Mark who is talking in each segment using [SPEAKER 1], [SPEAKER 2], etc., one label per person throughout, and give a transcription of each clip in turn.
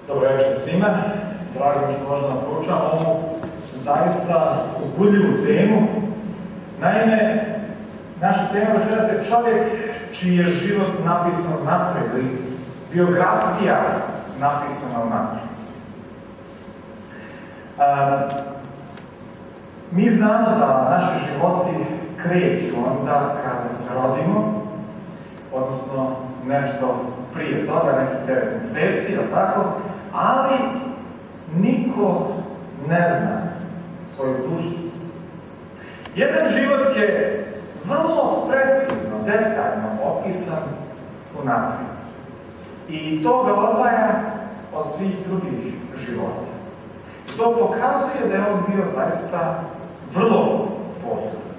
[SPEAKER 1] Dobro večer svima. Drago mi što možda poručam ovu zaista uzbudljivu temu. Naime, naša tema večeras je čovjek čiji je život napisan naprijed, ili biografija napisana naprijed. Mi znamo da naši životi kreću onda kada se rodimo, odnosno nešto prije toga, nekih 9 mjeseci, ili tako, ali niko ne zna svoju budućnost. Jedan život je vrlo precizno, detaljno opisan unaprijed. I to ga odvaja od svih drugih života. I to pokazuje da je on bio zaista vrlo poseban.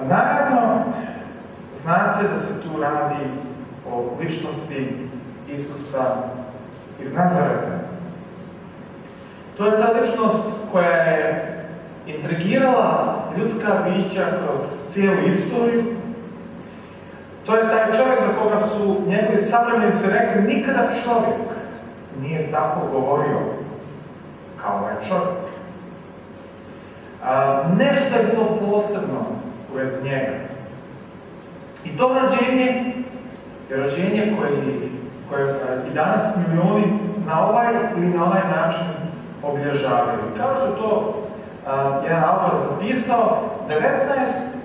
[SPEAKER 1] Naravno, znate da se tu radi o ličnosti Isusa iz Nazareta. To je ta ličnost koja je intrigirala ljudska bića kroz cijelu istoriju. To je taj čovjek za koga su njegovi savremenici rekli nikada čovjek nije tako govorio kao ovaj čovjek. Nešto je bilo posebno u vezi njega. I to rođenje je rođenje koje i danas milioni na ovaj ili na onaj način obilježavaju. Kao što je to jedan autor zapisao, 19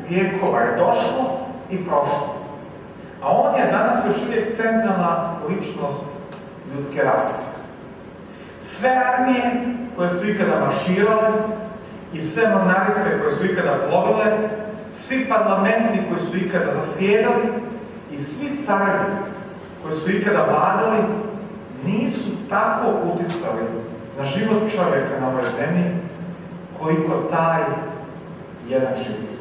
[SPEAKER 1] vijekova je došlo i prošlo. A on je danas još uvijek centralna ličnost ljudske rase. Sve armije koje su ikada marširale i sve mornarice koje su ikada plovile, svi parlamenti koji su ikada zasjedali i svi carevi koji su ikada vladali nisu tako utjecali na život čovjeka na ovoj zemlji koliko taj jedan život.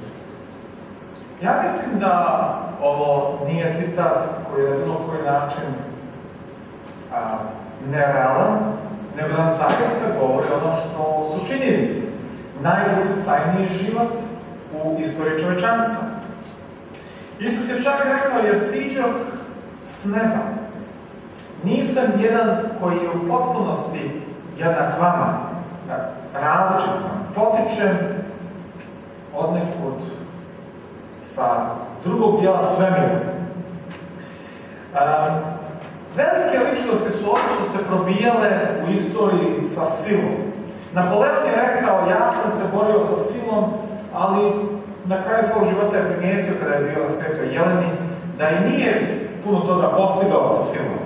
[SPEAKER 1] Ja mislim da ovo nije citat koji je na bilo koji način nerealan, nego nam zaista govori ono što su činjenice. Najutjecajniji život u istoriji čovječanstva. Isus je čak rekao, jer siđoh s neba. Nisam jedan koji je u potpunosti jednak vama. Različit sam. Potičem od nekud sa drugog dijela svemira. Velike ličnosti su obično se probijale u istoriji sa silom. Napoleon je rekao, ja sam se borio sa silom, ali na kraju svog života je primijetio kada je bio na Svetoj Jeleni, da i nije puno toga postigao sa silom.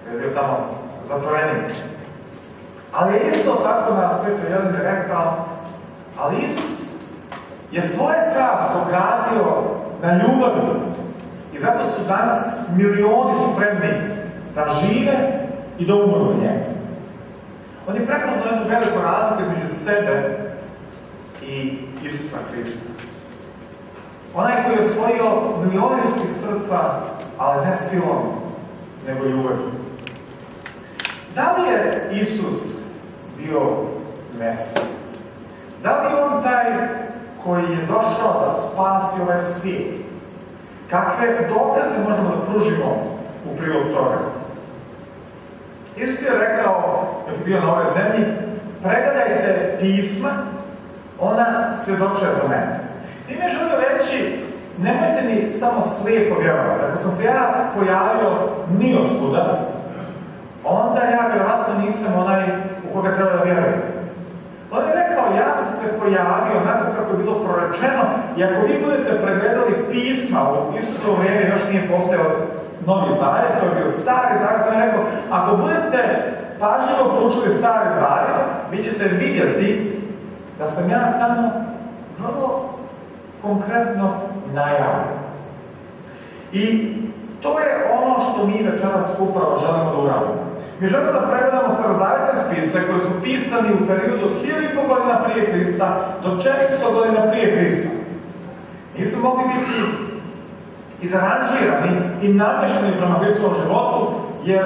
[SPEAKER 1] Kada je bio tamo zatvorenik. Ali je isto tako na Svetoj Jeleni rekao, ali Isus je svoje carstvo gradio na ljubavi. I zato su danas milioni spremni da žive i da umru za njega. On je prepoznao jednu veliku razliku između sebe i Isusa Krista. Onaj koji je osvojio milione ljudskih srca, ali ne silom, nego ljubavi. Da li je Isus bio Mesija? Da li je on taj koji je došao da spasi ovaj svijet? Kakve dokaze možemo da pružimo u prilog toga? Isus je rekao, dok je bio na ovoj zemlji, pregledajte pisma, ona svjedoče za mene. Time želim reći, nemojte mi samo slijepo vjerovati. Ako sam se ja pojavio nijotkuda, onda ja vjerovatno nisam onaj u koga treba da vjerujem. On je rekao, ja sam se pojavio onako kako je bilo prorečeno i ako vi budete pregledali pisma u Isusovo vrijeme, još nije postojao Novi Zavjet, to je bio Stari Zavjet, on je rekao, ako budete pažljivo proučili Stari Zavjet, vi ćete vidjeti da sam ja tamo vrlo konkretno najavio. I to je ono što mi večeras upravo želimo da uradimo. Mi želimo da pregledamo starozavjetne spise koji su pisani u periodu od 1500 godina prije Krista do 400 godina prije Krista. Nisu mogli biti izranžirani i namješteni prema Hristovom životu, jer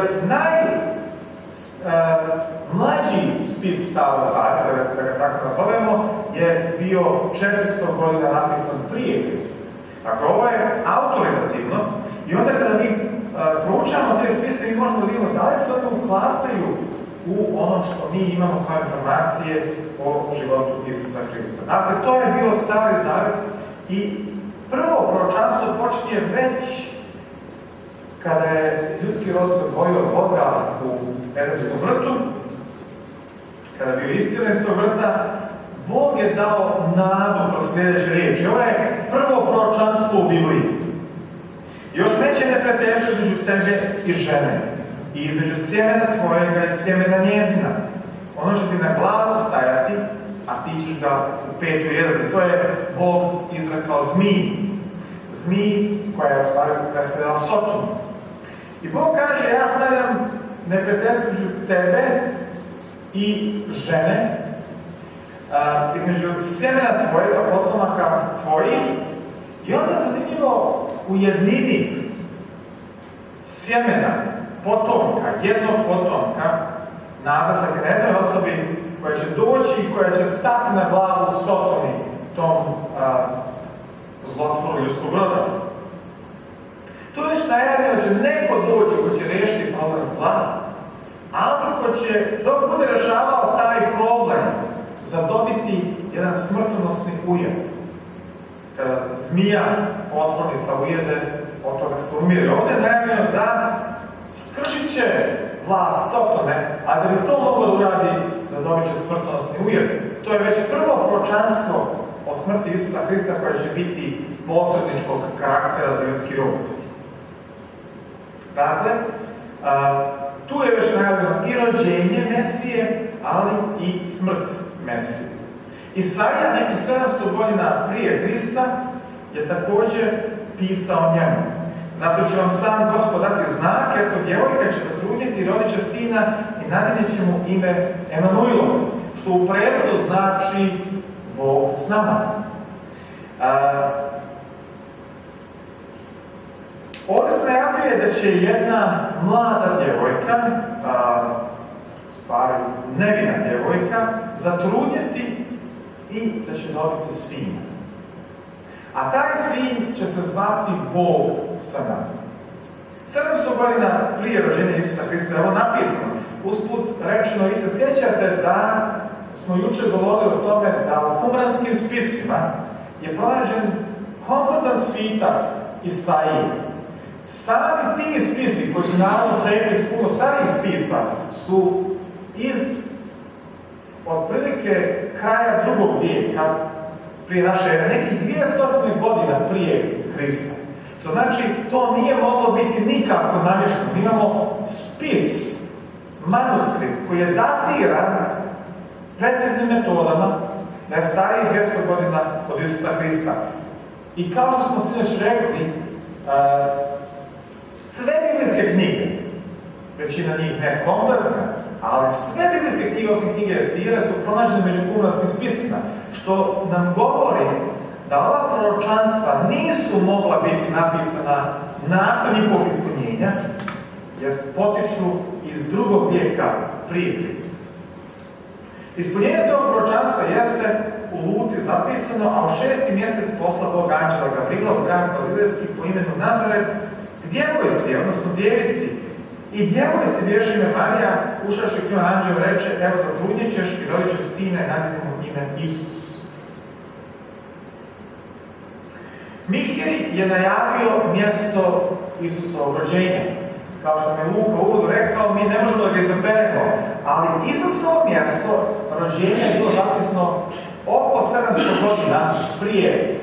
[SPEAKER 1] najmlađi spis Starog Zavjeta, da ga tako nazovemo, je bio 400 godina napisan prije Krista. Dakle, ovo je autoritativno i onda kada mi proučavamo te spise, možemo da vidimo da li se one uklapaju u ono što mi imamo kao informacije o životu Isusa Hrista. Dakle, to je bio Stari Zavet i prvo proročanstvo počinje već kada je ljudski rod se odvojio od Boga u Edenskom vrtu, kada je bio istiran iz tog vrta, Bog je dao nadu kroz sljedeće riječi. Ovo je prvo proročanstvo u Bibliji. Još neće neprijateljstvo između tebe i žene, i između sjemena tvojega i sjemena njezina. Ono će ti na glavu stajati, a ti ćeš ga u petu jedati. To je Bog izrekao zmiji. Zmiji koja je u stvari predstavljala Sodomu. I Bog kaže, ja stavljam neprijateljstvo između tebe i žene, između sjemena tvojega, potomaka tvojih, i onda je zanimljivo u jednini sjemena, potomka, jednog potomka, nada se na jednoj osobi koja će doći i koja će stati na glavu Sodomi, tom zlotvoru ljudskog roda. Tu je već najavljeno da će neko doći ko će riješiti problem zla, ali ko će, dok bude rešavao taj problem, zadobiti jedan smrtonosni ujed. Kada zmija, otvornica ujede, od toga se umire. Ovdje je najavljeno da skršit će vlast Sodome, a da bi to moglo da uradi, zadobit će smrtonosni ujed. To je već prvo proročanstvo o smrti Isusa Hrista koja će biti posredničkog karaktera za ljudski rod. Dakle, tu je već najavljeno i rođenje Mesije, ali i smrt Mesije. Isaija, nekih 700 godina prije Hrista, je također pisao njemu. Zato će vam sam Gospod dati znak, eto djevojka će zatrudnjeti i rodit će sina i nadjenit će mu ime Emanuilo, što u prevodu znači Bog s nama. Ovdje se najavljuje da će jedna mlada djevojka, u stvari nevina djevojka, zatrudnjeti i da će dobiti sina. A taj sin će se zvati Bog sa nama. 700 godina prije rođenja Isusa Hrista je ovo napisano. Usput rečeno, vi se sjećate da smo jučer govorili o tome da u kumranskim spisima je pronađen kompletan svitak Isaije. Sami ti spisi koji su naravno prejeli iz puno starijih spisa su iz otprilike kraja drugog vijeka prije naše ere, nekih 200 godina prije Hrista. Što znači, to nije moglo biti nikako namješteno. Mi imamo spis, manuskript koji je datiran preciznim metodama da je stariji 200 godina od Isusa Hrista. I kao što smo sinoć rekli, sve biblijske knjige, većina njih ne kompletna, ali sve biblijske knjige osim knjige Estira su pronađene među kumranskim spisima, što nam govori da ova proročanstva nisu mogla biti napisana nakon njihovog ispunjenja, jer potiču iz drugog vijeka prije Hrista. Ispunjenje tog proročanstva jeste u Luci zapisano, a u 6. mjesec posla Bog anđela Gavrila u grad Galilejski po imenu Nazaret, k djevojci, odnosno djevici, i djevojci bješe ime Marija, ušavši k njoj anđel reče, evo zatrudnjet ćeš i rodit ćeš sina i nadjenit mu ime Isus. Mihej je najavio mjesto Isusovog rođenja. Kao što je Luka u uvodu rekao, mi ne možemo da ga izaberemo, ali Isusovo mjesto rođenja je bilo zapisano oko 700 godina prije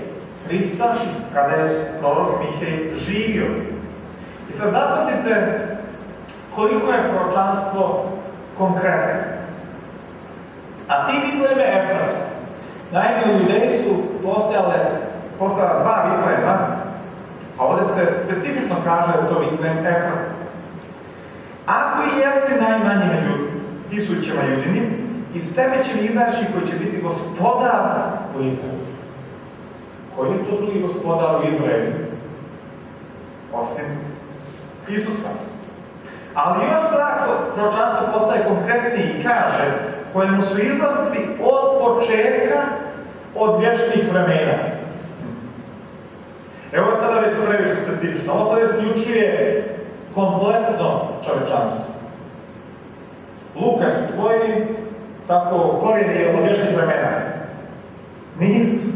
[SPEAKER 1] Hrista, kada je prorok Mihej živio. I sad zapazite koliko je proročanstvo konkretno. A ti Vitleme Efrat. Naime, u Judeji su postojala dva Vitlema, a ovdje se specifično kaže da to Vitlem Efrat. Ako i jesi najmanji među tisućama Judinim, iz tebe će izaći koji će biti gospodar u Izraelu. Koji je to drugi gospodar u Izraelu? Osim Isusa. Ali još proročanstvo postaje konkretniji i kaže kojemu su izlazci od početka, od vječnih vremena. Evo sada već previše specifično. Ovo sad isključuje kompletno čovečanstvo. Luka su tvoji, tako korijeni od vječnih vremena. Nisu.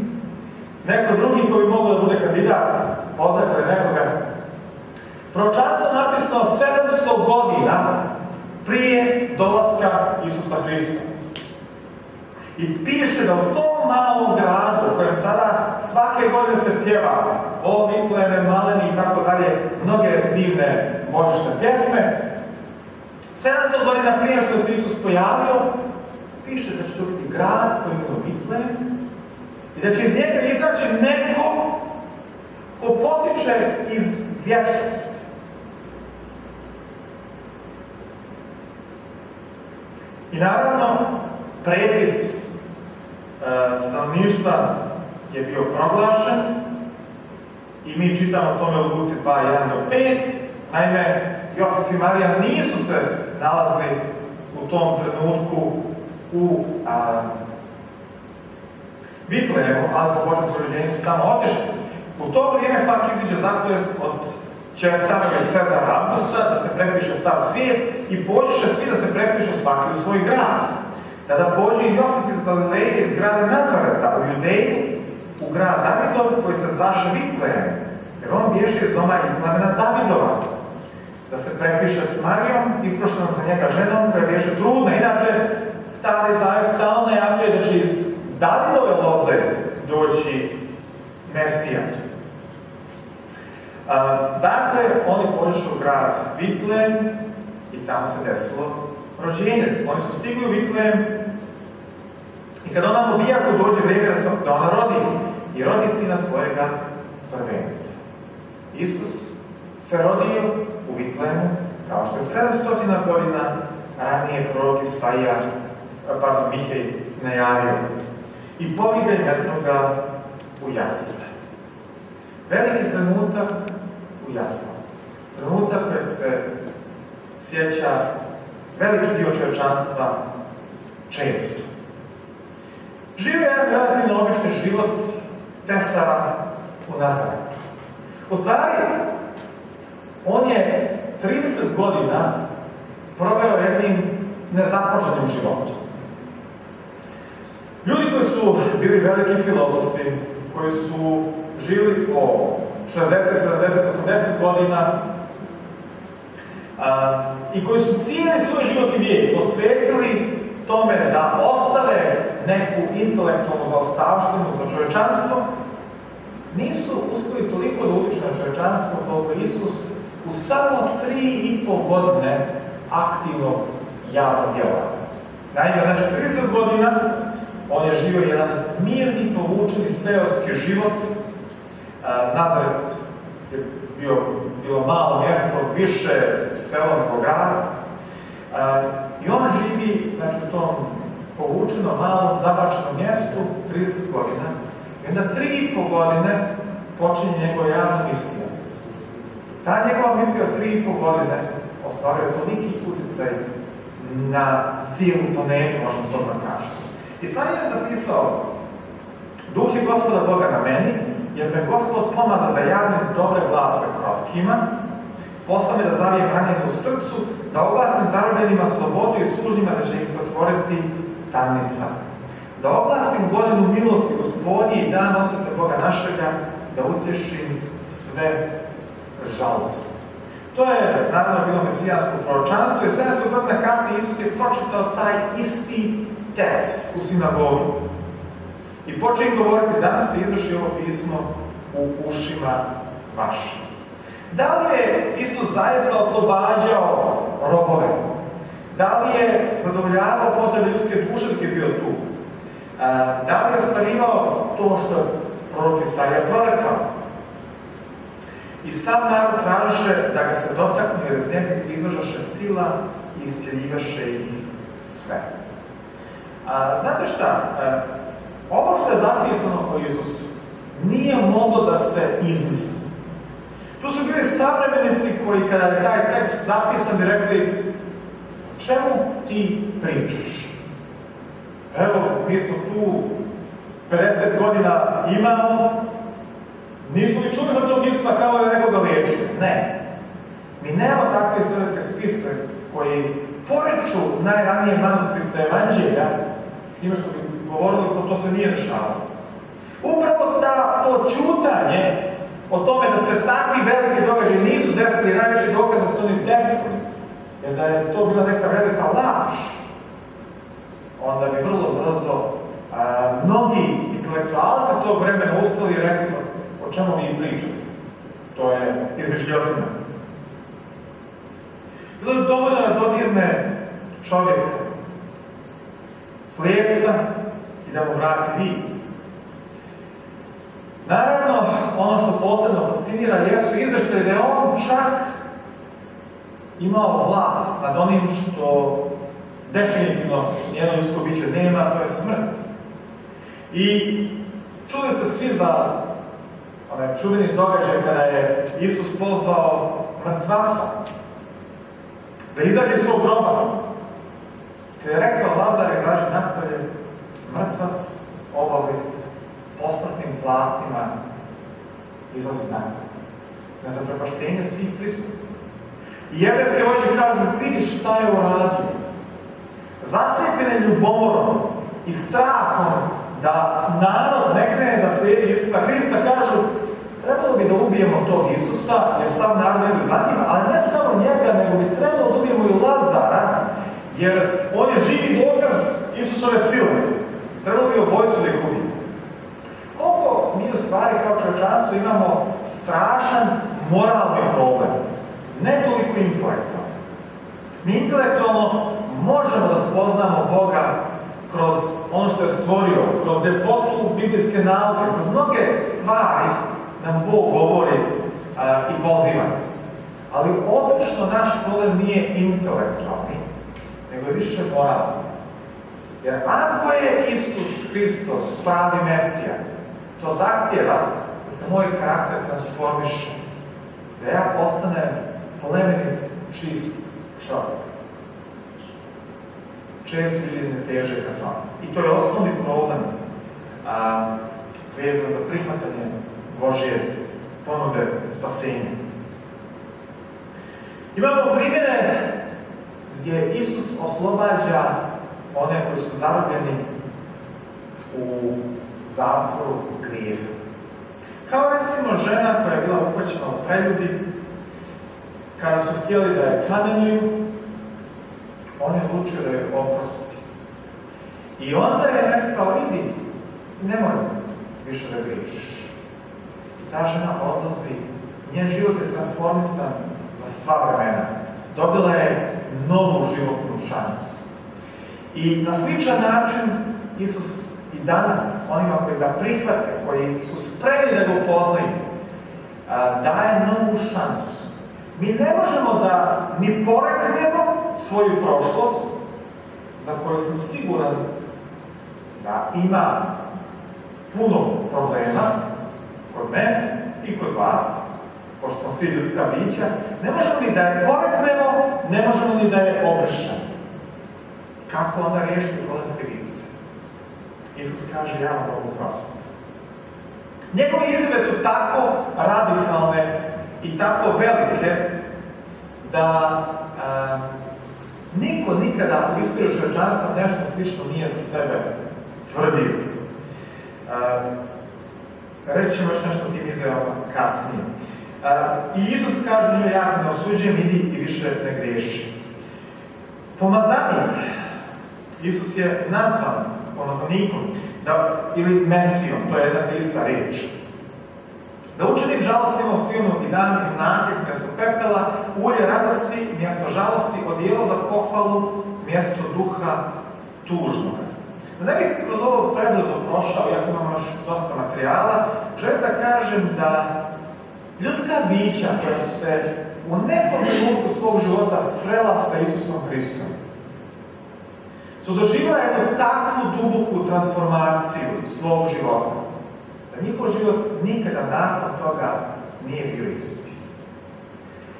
[SPEAKER 1] Neko drugi koji bi mogao da bude kandidat, pozakle nekoga. Proročanstvo napisano 700 godina prije dolaska Isusa Hrista. I piše da u tom malom gradu, u kojem sada svake godine se pjeva o Vitleme, maleni i tako dalje, mnoge divne božićne pjesme, 700 godina prije što se Isus pojavio, piše da će to biti grad koji ima Vitlem i da će iz njega izaći neko ko potiče iz vječnosti. I naravno, prepis stanovništva je bio proglašen i mi čitamo o tome u Luci 2:1-5. Naime, Josif i Marija nisu se nalazili u tom trenutku u Vitlemu, ali po Božjem rođenju su tamo otišli. U to vrijeme pak iziđe zapovijest od Cezara Augusta da se prepiše sav svijet i pođeše svi da se prepišu svaki u svoj grad. Tada pođe i Josif iz Galileje, iz grada Nazareta u Judeji, u grad Davidov koji se zvaše Vitlem, jer on bježe iz doma plemena Davidova. Da se prepiše s Marijom, isprošenom za njega ženom, koja bježe trudna. Inače, Stari Zavet stalno najavljuje da će iz Davidove loze doći Mesija. Dakle, oni pođešu u grad Vitlem i tamo se desilo rođenje. Oni su stigli u Vitlem i kad ona ubijako dođe vrijeme da ona rodi i rodi sina svojega prvenca. Isus se rodio u Vitlemu kao što je 700 godina ranije prorok Mihej najavio i poviga jednoga u jasle. Veliki trenutak u jaslu. Trenutak kad se sjeća veliki dio čovječanstva često. Žive jedan relativno obični život tesara u Nazaretu. U stvari, on je 30 godina proveo jednim nezapočenim životom. Ljudi koji su bili veliki filozofi, koji su živjeli po 60, 70, 80 godina i koji su cijeli svoj životni vijek posvetili tome da ostave neku intelektualnu zaostavštinu za čovječanstvo, nisu uspjeli toliko da utiču na čovječanstvo koliko Isus u samo 3,5 godine aktivnog javnog djelovanja. Naime, znači 30 godina on je živio jedan mirni, povučeni seoski život. Nazaret je bilo malo mjesto, više selo nego grad. I on živi, znači, u tom povučenom, malom, zabačenom mjestu 30 godina. I onda 3,5 godine počinje njegova javna misija. Ta njegova misija od 3,5 godine ostvaruje toliki utjecaj na cijelu planetu, možemo to nakažiti. I sad je zapisao: Duh je Gospoda Boga na meni, jer me Gospod pomaže da javim dobre glase krotkima, posla me da zavijem ranjene u srcu, da oglasim zarobljenima slobodu i sužnjima da će ih se otvoriti tamnica. Da oglasim godinu milosti Gospodnje i dan osvete Boga našega, da utješim sve žalosti. To je, naravno, bilo mesijansko proročanstvo i 700 godina kasnije Isus je pročitao taj isti tekst u sinagogi. I počeo govoriti: danas se izvrši ovo pismo u ušima vašim. Da li je Isus zaista oslobađao robove? Da li je zadovoljavao potrebe ljudske duše dok je bio tu? Da li je ostvarivao to što je prorok Isaija prorekao? I sad narod traže da ga se dotakne, jer iz njega izlažaše sila i iscjeljivaše ih sve. Znate šta? Ovo što je zapisano o Isusu nije moglo da se izmisli. Tu su bili savremenici koji, kada je taj tekst zapisan, bi rekli: čemu ti pričaš? Evo, mi smo tu 50 godina imamo, nismo li čuli za tog Isusa kao je nekoga liječio? Ne. Mi nemamo takve istorijske spise koji poriču najranije manuskripte evanđelja, time što bi govorili ko to se nije dešavalo. Upravo to čutanje o tome da se takvi veliki događaji nisu desili, najveći dokaz da su oni desili, jer da je to bila neka velika laž, onda bi vrlo brzo mnogi intelektualci tog vremena ustali i rekli o čemu mi pričamo. To je izmišljotina. Bilo je dovoljno da dodirne čovjeka, slijepca i da mu vrati vid. Naravno, ono što posebno fascinira jesu izveštaji da je on čak imao vlast nad onim što definitivno nijedno ljudsko biće nema, to je smrt. I čuli ste svi za onaj čuveni događaj kada je Isus pozvao mrtvaca da izađe iz svog groba. Kada je rekao Lazar izađe napolje, mrtvac obavit posmrtnim platnima izlazi napolje. Na zaprepaštenje svih prisutnih. I jevrejske vođe kažu, vidiš šta je uradio. Zaslijepljene ljubomorom i strahom da narod ne krene da slijedi Isusa Hrista, kažu, trebalo bi da ubijemo tog Isusa, jer sam narod ne bi za njima, ali ne samo njega, nego bi trebalo da ubijemo i Lazara, jer on je živi dokaz Isusove sile. Trebalo bi obojicu da ih ubijemo. Koliko mi u stvari kao čovječanstvo imamo strašan moralni problem, ne toliko intelektualno. Mi intelektualno možemo da spoznamo Boga kroz ono što je stvorio, kroz ljepotu biblijske nauke, kroz mnoge stvari nam Bog govori i poziva nas. Ali obično naš problem nije intelektualni, nego je više moralni. Jer ako je Isus Hristos pravi Mesija, to zahtjeva da se moj karakter transformiše, da ja postanem plemenit, čist čovjek. Često ljudi ne teže ka tome. I to je osnovni problem vezan za prihvatanje Božje ponude spasenja. Imamo primjere gdje Isus oslobađa one koji su zarobljeni u zatvoru grijeha. Kao recimo žena koja je bila uhvaćena u preljubi, kada su htjeli da je kamenuju, on je odlučio da je oprosti. I onda je rekao, idi, nemoj više da griješiš. I ta žena odlazi, njen život je transformisan za sva vremena. Dobila je novu životnu šansu. I na sličan način Isus i danas, onima koji ga prihvate, koji su spremni da ga upoznaju, daje novu šansu. Mi ne možemo da ni poreknemo svoju prošlost, za koju sam siguran da ima puno problema kod mene i kod vas, pošto smo svi ljudska bića, ne možemo ni da je poreknemo, ne možemo ni da je obrešemo. Kako onda riješiti problem krivice? Isus kaže, ja vam mogu prostiti. Njegove izjave su tako radikalne i tako velike da niko nikada u istoriji čovječanstva nešto slično nije za sebe tvrdio. Reći ćemo još nešto o tim izjavama kasnije. I Isus kaže, ja te ne osuđujem, idi i više ne griješi. Pomazanik, Isus je nazvan pomazanikom, ili Mesijom, to je jedna te ista riječ. Da učenik žalosti ima u silnu i dan i nakit mjesto pepela, ulje radosti, mjesto žalosti, odijelo za pohvalu, mjesto duha tužnog. Da ne bih kroz ovo prebrzo prošao, iako imamo još dosta materijala, želim da kažem da ljudska bića koja su se u nekom trenutku svog života srela sa Isusom Hristom, su doživjela jednu takvu duboku transformaciju svog života, da njihov život nikada nakon toga nije bio isti.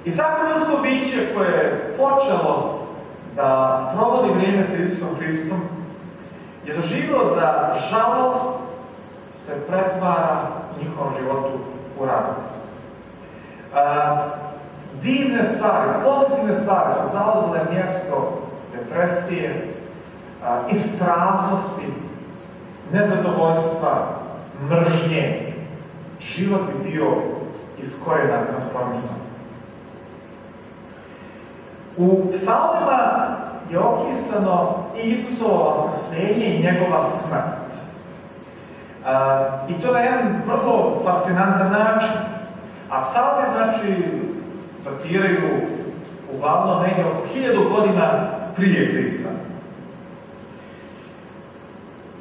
[SPEAKER 1] I svako ljudsko biće koje je počelo da provodi vrijeme sa Isusom Hristom je doživjelo da žalost se pretvara u njihovom životu u radost. divne stvari, pozitivne stvari su zalazile mjesto depresije, ispraznosti, nezadovoljstva, mržnje. Život bi bio iz korijena transformisan. U psalmima je opisano i Isusovo vaskrsenje i njegova smrt. I to na jedan vrlo fascinantan način. A psalmi, znači, datiraju uglavnom negdje oko 1000 godina prije Krista.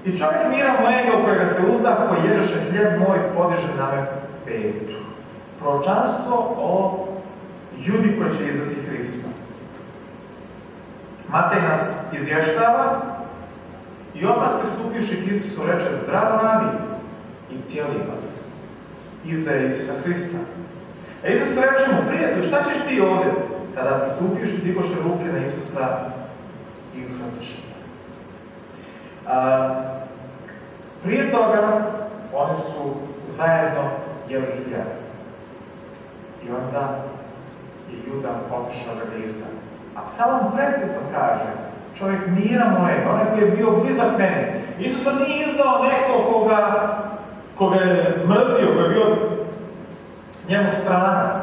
[SPEAKER 1] I čovjek mira mojega u kojega se uzda, koji jedeše hljeb moj, podiže na me petu. Proročanstvo o Judi koji će izaći Hrista. Matej nas izvještava i odmah pristupivši k Isusu reče: zdrav radi i cijeliva. Izdaje Isusa Hrista. A Isus reče mu: prijatelj, šta ćeš ti ovdje? Kada pristupivši, digoše ruke na Isusa i uhvatiše. Prije toga oni su zajedno jeli hljeb. I onda je Juda otišao da ga izda. A psalam precizno kaže: čovjek mira mojeg, onaj koji je bio blizak meni. Isus sam nije izdao neko koga je mrzio, koji je bio njemu stranac,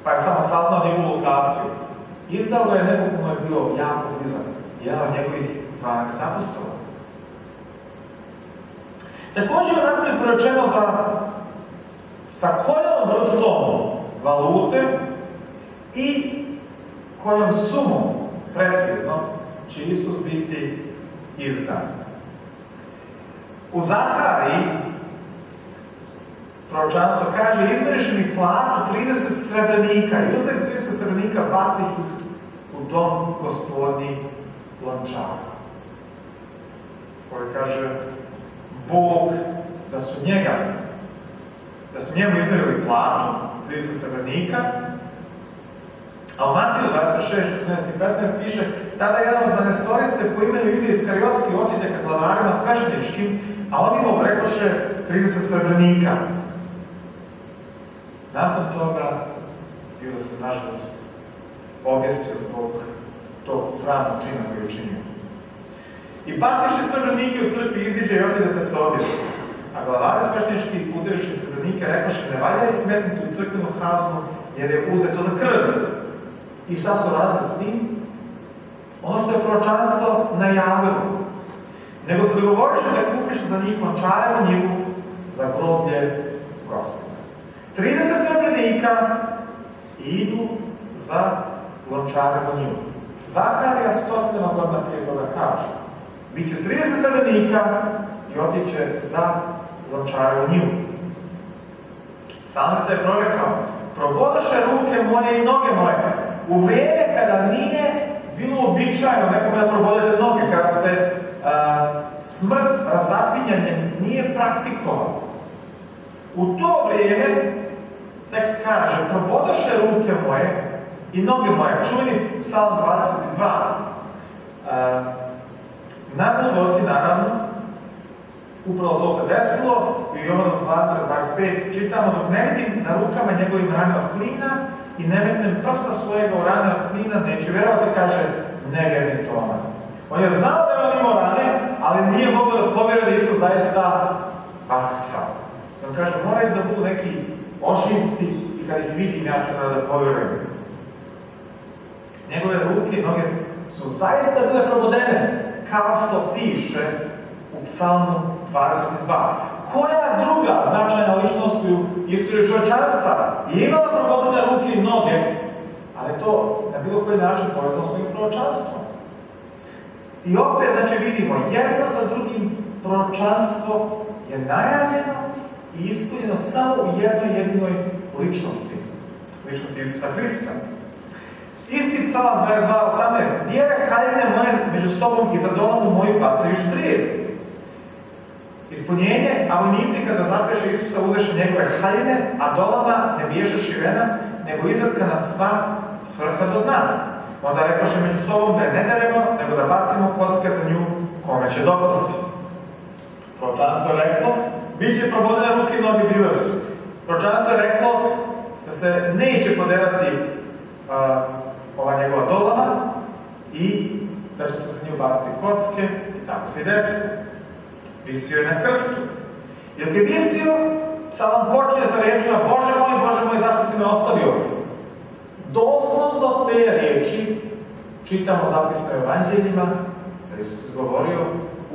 [SPEAKER 1] pa je samo saznao njegovu lokaciju. Izdao ga je neko koji je bio jako blizak, jedan od njegovih 12 apostola. Također je naprijed prorečeno sa kojom vrstom valute i kojom sumom, precizno, će Isus biti izdan. U Zahariji proročanstvo kaže: izmeriš mi platu 30 srebrenika i uzeli 30 srebrenika, baci ih u dom Gospodnji Lončara. Koji kaže Bog da su njemu izmerili platu 30 srebrenika. A u Matiju 26, 16 i 15 piše: tada jedan od 12 po imenu Jude Iskariotski otide ka glavarima svešteničkim, a oni mu prekoše 30 srebrenika. Nakon toga Juda se, nažalost, objesio zbog tog sramnog čina koji je učinio. I baciše srebrenike u crkvi, iziđe i otide da se objesi. A glavari sveštenički, uzevši srebrenike, rekoše: ne valja ih metnuti u crkvenu kaznu, jer je uzeto za krv. I šta su radili s tim? Ono što je proročanstvo najavilo. Nego se dogovoriše da kupiš za njih Lončarevu njivu za groblje Gospoda. 30 srebrenika idu za Lončarevu njivu. Zaharija 100 godina prije toga kaže: biće 30 srebrenika i otiće za Lončarevu njivu. Psalmista je prorekao: probodoše ruke moje i noge moje. U vrijeme kada nije bilo običajno nekome da probodete noge, kada se smrt razapinjanjem nije praktikovao. U to vrijeme, tekst kaže: probodoše ruke moje i noge moje. Čuveni psalm 22. Nakon doti, naravno, upravo to se desilo, i u Jovanu 20:25 čitamo: dok ne vidim na rukama njegovim rane od klina i ne metnem prsta svojega u rane od klina, neće vjerovati, kaže, ne vjerujem tome. On je znao da je on imao rane, ali nije mogao da povjeruje da Isus zaista vaskrsao. On kaže: moraju da budu neki oživci i kad ih vidim, ja ću da povjerujem. Njegove ruke i noge su zaista bile probodene, kao što piše u psalmu 22. Koja druga značajna ličnost u istoriji čovječanstva je imala probodene ruke i noge, ali to na bilo koji način povezano svojim proročanstvom? I opet, znači, vidimo, jedno za drugim proročanstvo je najavljeno i ispunjeno samo u jednoj jedinoj ličnosti. Ličnosti Isusa Hrista. Isti psalam 22:18. Dijele haljine moje među sobom i za dolamu moju bacajuš drijed. Ispunjenje, a vojnici kada zapeše Isusa uzeše njegove haljine, a dolama ne biješe širena, nego izatkana sva svrha do dna. Onda rekoše među sobom da je ne deremo, nego da bacimo kocke za nju, kome će dopasti. Proročanstvo je reklo: bit će probodene ruke i noge, bile su. Proročanstvo je reklo: da se neće poderati ova njegova dolama i da će se za nju baciti kocke i tako se i desilo. Visio je na krstu. I dok je visio, Psalam počne sa rečima Bože moj, zašto si me ostavio? Doslovno te reči čitamo zapisane u evanđeljima, da Isus govorio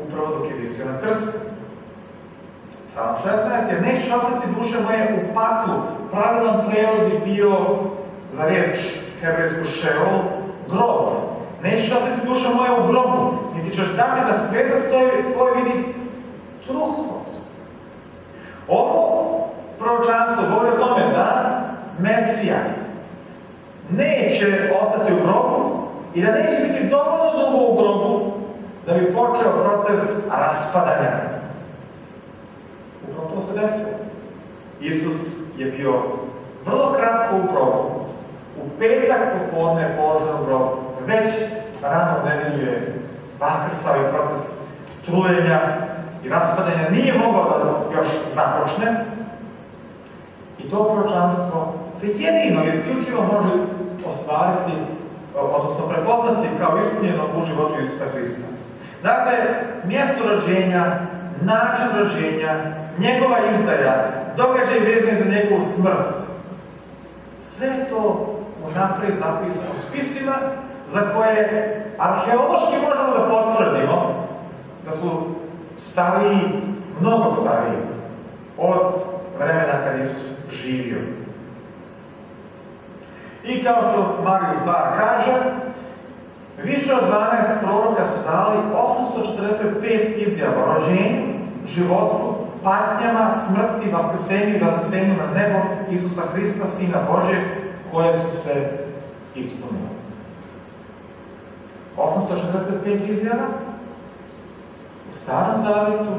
[SPEAKER 1] upravo dok je visio na krstu. Psalam 16. Jer nećeš ostati duše moje u paklu. Pravilan prevod bi bio za reč hebrejsku šeol, grob. Nećeš ostati duše moje u grobu, niti ćeš dati da sveta tvoj vidi truhlost. Ovo proročanstvo govori o tome da Mesija neće ostati u grobu i da neće biti dovoljno dugo u grobu da bi počeo proces raspadanja. Upravo to se desilo. Isus je bio vrlo kratko u grobu. U petak popodne položen u grobu. Već rano u nedelju je vaskrsao i proces trujenja i raspadanja nije mogao da još započne. I to proročanstvo se jedino isključivo može ostvariti, odnosno prepoznati kao ispunjeno u životu Isusa Hrista. Dakle, mjesto rođenja, način rođenja, njegova izdaja, događaj vezan za njegovu smrt. Sve to unaprijed zapisano u spisima za koje arheološki možemo da potvrdimo da su stariji, mnogo stariji od vremena kad Isus živio. I kao što Marius Bar kaže, više od 12 proroka su dali 845 izjava o rođenju, životu, patnjama, smrti, vaskrsenju i vaznesenju na nebo Isusa Hrista, Sina Božjeg, koje su se ispunile. 845 izjava u Starom Zavjetu,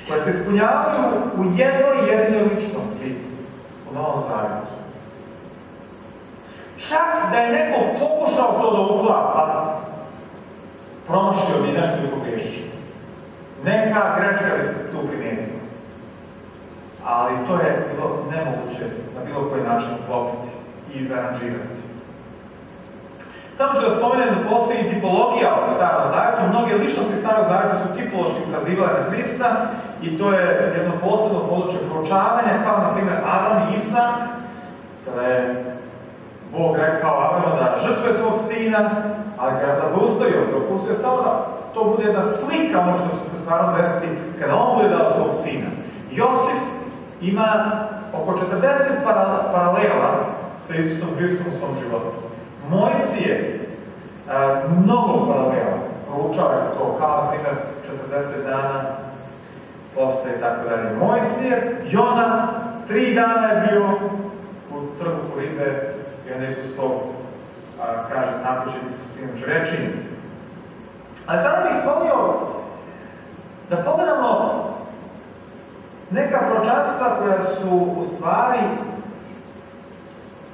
[SPEAKER 1] koje se ispunjavaju u jednoj jedinoj ličnosti u Novom Zavjetu. Čak da je neko pokušao to da uklapa, promašio bi nešto i pogriješio. Neka greška bi se tu primijetila. Ali to je bilo nemoguće na bilo koji način uklopiti i izranžirati. Samo ću da spomenem da postoji tipologija u Starom Zavjetu. Mnoge ličnosti Starog Zavjeta su tipološki ukazivale na Hrista i to je jedno posebno područje proučavanja, kao na primjer Avram i Isak, kada je Bog rekao Avramu da žrtvuje svog sina, ali ga da zaustavio, dopustio samo da to bude jedna slika ono što će se stvarno desiti kada on bude dao svog sina. Josif ima oko 40 paralela sa Isusom Hristom u svom životu. Mojsije, mnogo paralela, proučava je to, kao na primjer 40 dana posta i tako dalje. Mojsije, Jona, 3 dana je bio u trbuhu ribe i onda Isus to kaže, tako će biti sa sinom čovječim. Ali sada bih volio da pogledamo neka proročanstva koja su u stvari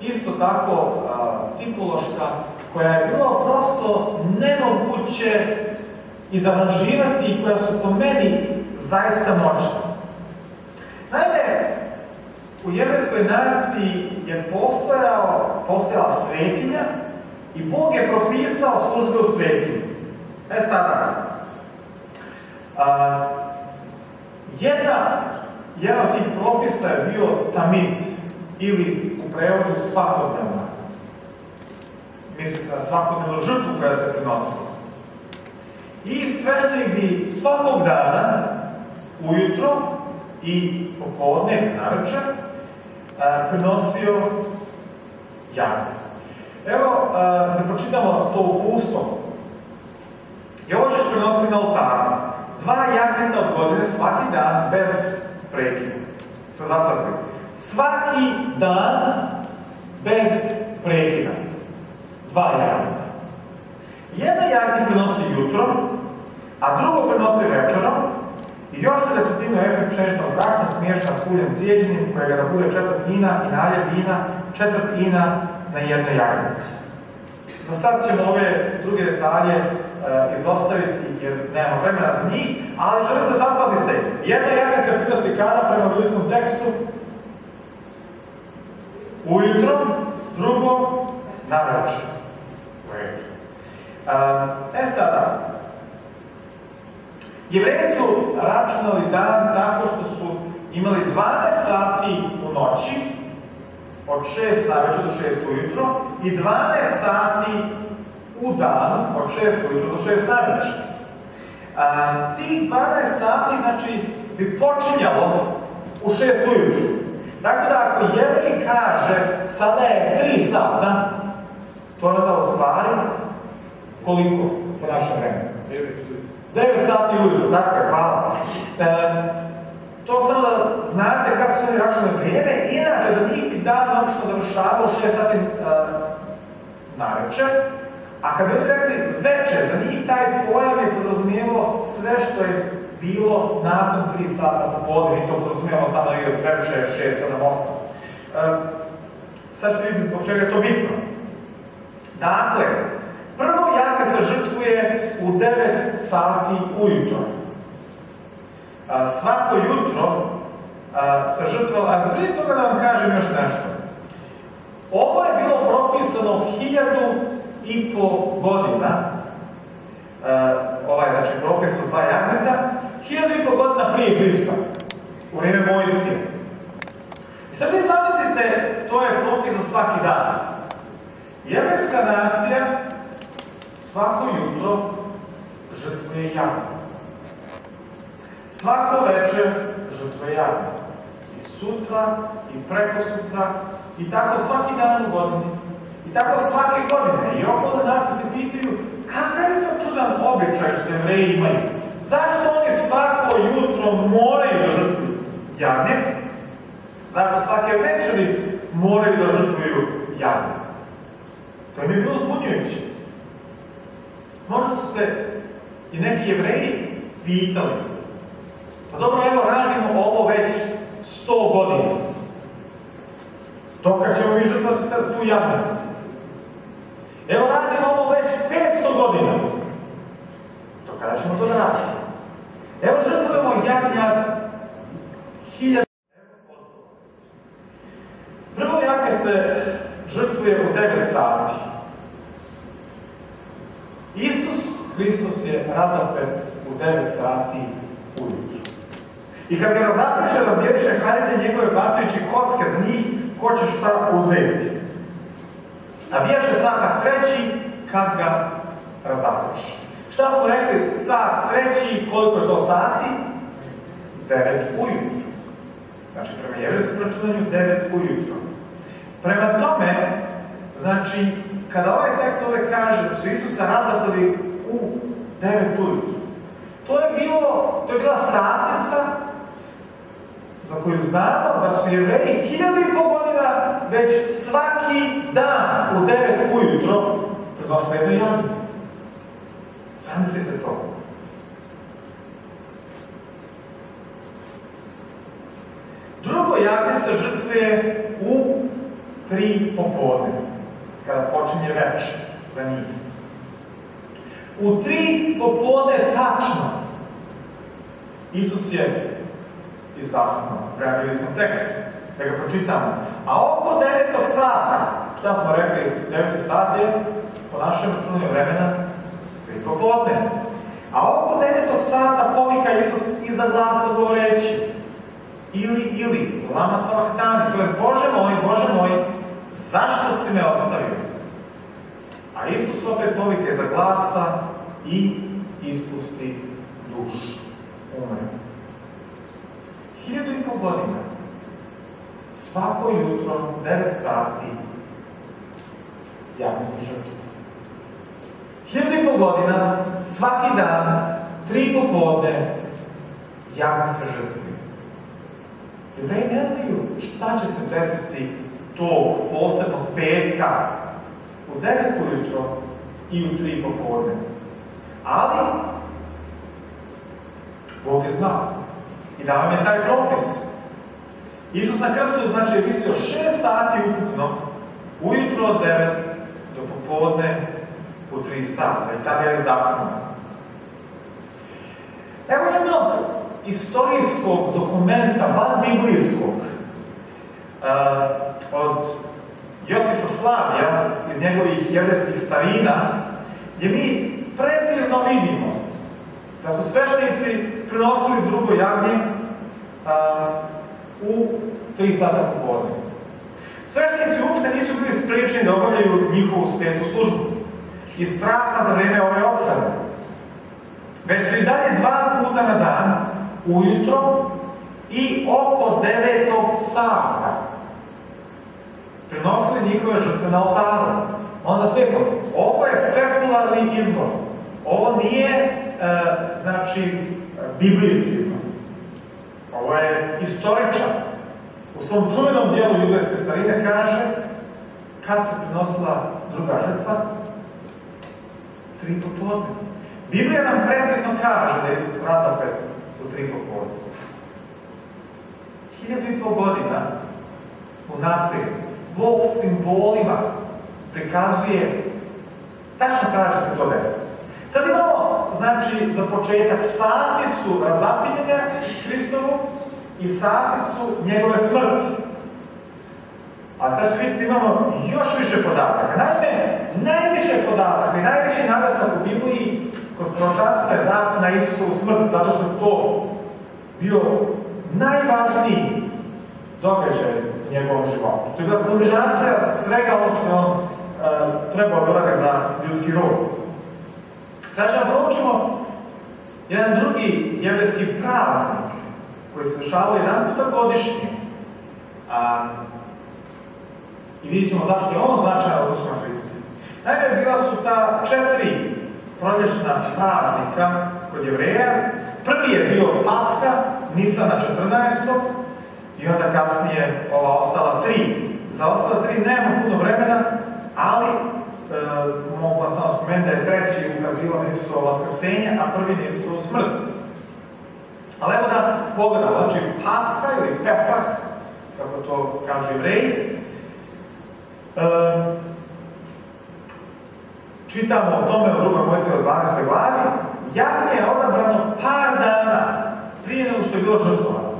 [SPEAKER 1] isto tako tipološka, koja je bilo prosto nemoguće izaranžirati i koja su po meni zaista moćna. Naime, u jevrejskoj naciji je postojala svetinja i Bog je propisao službe u svetinji. Sada, jedan od tih propisa je bio tamid, ili u prevodu svakodnevna. Misli se na svakodnevnu žrtvu koja se prinosila. I sveštenik bi svakog dana, ujutro i popodne i naveče, prinosio jagnje. Evo, da pročitamo to uputstvo. I ovo ćeš prinositi na oltaru. 2 jagnjeta od godine svaki dan bez prekida. Sad zapazite. Svaki dan bez prekida. 2 jagnjeta. Jedna jagnje prinosi jutro, a drugo prinosi večerom, i još 40 efekt pšeničnog brašna smiješan s uljem cijeđenim, kojega da bude 1/4 i naljev vina, 1/4 na jednoj jagnjeti. Za sad ćemo ove druge detalje izostaviti jer nemamo vremena za njih, ali želim da zapazite, jedna jagnjeta se prinosi kada prema biblijskom tekstu ujutro, drugo navečer. Sada, Jevreji su računali dan tako što su imali 12 sati u noći, od 6 navečer do 6 ujutro, i 12 sati u dan, od 6 ujutro do 6 navečer. Tih 12 sati, znači, bi počinjalo u 6 ujutru. Tako da ako Jevrej kaže sada je 3 sata, to je da ostvari koliko po našem vremenu? 9 sati ujutru, tako je, hvala. To samo da znate kako su oni računali vrijeme, inače za njih bi dan obično završavao 6 sati navečer, a kad bi oni rekli večer, za njih taj pojam je podrazumijevao sve što je bilo nakon 3 sata popodne, i to podrazumijevalo tamo negdje večer, 6, 7, 8. Sad ćete vidjeti zbog čega je to bitno. Dakle, prvo jagne se žrtvuje u 9 sati ujutro. Svako jutro se žrtvalo, a prije toga da vam kažem još nešto. Ovo je bilo propisano 1500 godina, znači propis od 2 jagneta, 1500 godina prije Krista, u vrijeme Mojsija. I sad vi zamislite, to je propis za svaki dan. Jevrejska nacija svako jutro žrtvuje jagnje. Svako večer žrtvuje jagnje. I sutra, i prekosutra, i tako svaki dan u godini. I tako svake godine. I okolne nacije se pitaju kakav je to čudan običaj što Jevreji imaju. Zašto oni svako jutro moraju da žrtvuju jagnje? Zašto svake večeri moraju da žrtvuju jagnje? To im je bilo zbunjujuće. Možda su se i neki Jevreji pitali. Pa dobro, evo radimo ovo već 100 godina. Dokad ćemo mi žrtvati tu jagnju? Evo radimo ovo već 500 godina. Do kada ćemo to da radimo? Evo žrtvujemo jagnja 1000. Prvo jagnje se žrtvuje u 9 sati. Isus Hristos je razapet u 9 sati ujutru. I kad ga razapeše, razdjeliše hranitelj njegove bacajući kocke za njih, ko će šta uzeti. A bijaše sata 3. kad ga razapeše. Šta smo rekli? Sat 3. koliko je to sati? 9 ujutru. Znači, prema jevrejskom računanju 9 ujutru. Prema tome, znači, kada ovaj tekst ovdje kaže da su Isusa razapeli u 9 ujutru, to je bila satnica za koju znamo da su Jevreji 1500 godina već svaki dan u 9 ujutro prinose jednu jagnju. Zamislite to. Drugo jagnje se žrtvuje u 3 popodne, kada počinje večer za njih. U 3 popodne tačno Isus je izdahnuo. Prijavili smo tekstu, da ga pročitamo. A oko 9. sata, šta smo rekli, 9. sat je po našem računanju vremena 3 popodne. A oko 9. sata povika Isus iza glasa govoreći ili, lama savahtani, to je Bože moj, zašto si me ostavio? A Isus opet povike za glasa i ispusti dušu. Umre. 1500 godina. Svako jutro, 9 sati, jagnje se žrtvuje. 1500 godina, svaki dan, 3 popodne, jagnje se žrtvuje. Jevreji ne znaju šta će se desiti tog posebnog petka u 9 ujutro i u 3 popodne. Ali Bog je znao i dao vam je taj propis. Isus na krstu, znači, je mislio 6 sati ukupno, ujutro od 9 do popodne u 3 sata. I tada je zakon. Evo jednog istorijskog dokumenta, van biblijskog, od Josipa Flavija iz njegovih jevrejskih starina, gdje mi precizno vidimo da su sveštenici prinosili drugo jagnje u 3 sata popodne. Sveštenici uopšte nisu bili spriječeni da obavljaju njihovu svetu službu iz straha za vreme ove opsade. Već su i dalje 2 puta na dan, ujutro i oko 9 sata, prinosili njihove žrtve na oltaru. Onda slijepo, ovo je sekularni izvor. Ovo nije, biblijski izvor. Ovo je istoričan. U svom čuvenom dijelu judejske starine kaže kad se prinosila druga žrtva, 3 popodne. Biblija nam precizno kaže da je Isus razapet u 3 popodne. 1500 godina unaprijed Bog simbolima prikazuje tačno kada će se to desiti. Sad imamo, za početak satnicu razapinjenja Hristovu i satnicu njegove smrti. A sad ćete vidjeti, imamo još više podataka. Naime, najviše podataka i najviše naglasak u Bibliji kod proročanstva je dat na Isusovu smrt, zato što je to bio najvažniji događaj u njegovom životu. To je bila kulminacija svega ono što je on trebao da za ljudski rod. Sad ćemo proučimo jedan drugi jevrejski praznik koji se dešavao jedan puta godišnje. I vidjet ćemo zašto je on značajan odnosu na Hrista. Naime, bila su ta 4 proljećna praznika kod Jevreja. Prvi je bio Paska, Nisana 14. I onda kasnije ova ostala 3. Za ostala 3 nema puno vremena, ali mogu vam samo spomenuti da je treći ukazivao na Isusovo vaskrsenje, a prvi na Isusovu smrt. Ali evo da pogledamo, znači Paska ili Pesak, kako to kažu Jevreji. Čitamo o tome u 2. Mojsijevoj 12. glavi. Jagnje je odabrano par dana prije nego što je bilo žrtvovano.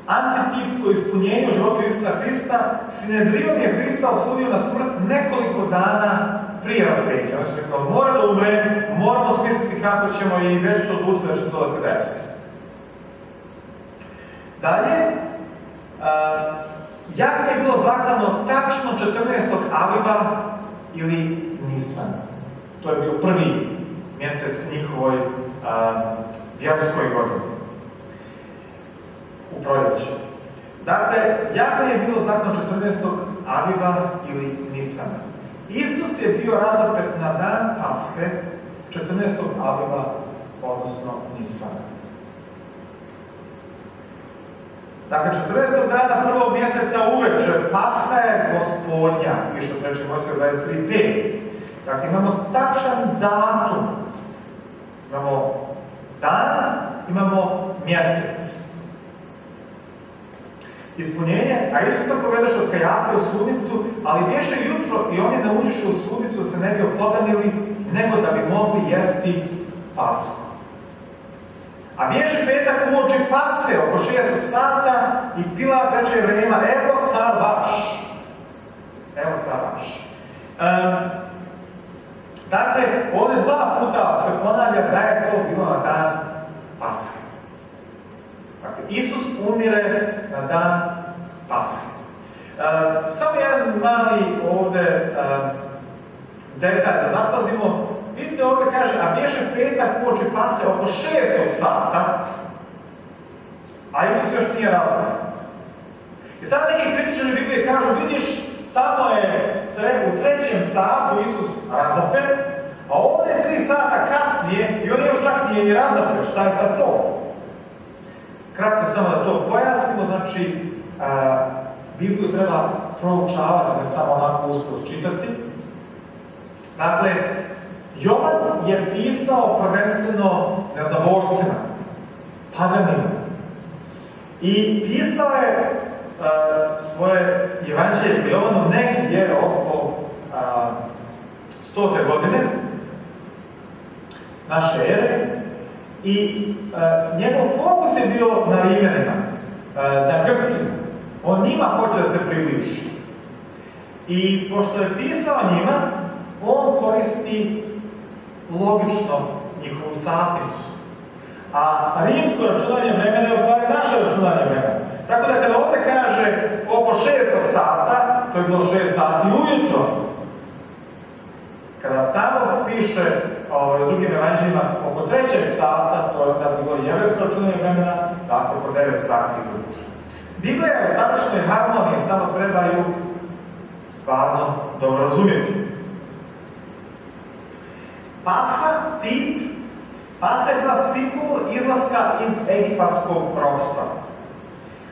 [SPEAKER 1] Antitipsko ispunjenje u životu Isusa Hrista, Sinedrion je Hrista osudio na smrt nekoliko dana prije raspeća. Znači, rekao, mora da umre, moramo smisliti kako ćemo i već su odlučili da će to da se desi. Dalje, jagnje je bilo zaklano tačno 14. Aviva ili Nisan. To je bio prvi mjesec u njihovoj vjerskoj godini. U proljeće. Dakle, jagnje je bilo zaklano 14. Aviva ili Nisana. Isus je bio razapet na dan Paske 14. Aviva, odnosno Nisana. Dakle, 40 dana prvog mjeseca uveče, Paska je Gospodnja, piše u 3. Mojsijevoj 23.5. Dakle, imamo tačan datum. Imamo dan, imamo mjesec. Ispunjenje, a Isus sam povedeš od Kajafe u sudnicu, ali bješe jutro i oni ne uđeše u sudnicu da se ne bi opodanili, nego da bi mogli jesti Pasku. A bješe petak uoči Pase oko 6. sata i Pilat reče Jevrejima, evo car vaš. Evo car vaš. Dakle, ovdje 2 puta se ponavlja da je to bilo na dan Paske. Dakle, Isus umire na dan Paske. Samo jedan mali ovdje detalj da zapazimo. Vidite ovdje kaže, a bješe petak uoči Pase oko 6. sata, a Isus još nije razapet. I sad neki kritičari Biblije kažu, vidiš, tamo je u 3. satu Isus razapet, a ovdje je 3 sata kasnije i on još čak nije ni razapet. Šta je sad to? Kratko samo da to pojasnimo, znači Bibliju treba proučavati, ne samo onako usput čitati. Dakle, Jovan je pisao prvenstveno neznabošcima, paganima. I pisao je svoje evanđelje po Jovanu negdje oko 100. godine naše ere. I njegov fokus je bio na Rimenima, na Grcima. On njima hoće da se približi. I pošto je pisao njima, on koristi logično njihovu satnicu. A rimsko računanje vremena je u stvari naše računanje vremena. Tako da kada ovdje kaže oko 6 sata, to je bilo 6 sati ujutro. Kada tamo piše u drugim evanđeljima oko 3 sata, to je onda bilo jevrejsko računanje vremena, dakle oko 9 sati ujutro. Biblija je u savršenoj harmoniji, samo trebaju stvarno dobro razumjeti. Pasha, tip, Pasha je bila simbol izlaska iz egipatskog ropstva.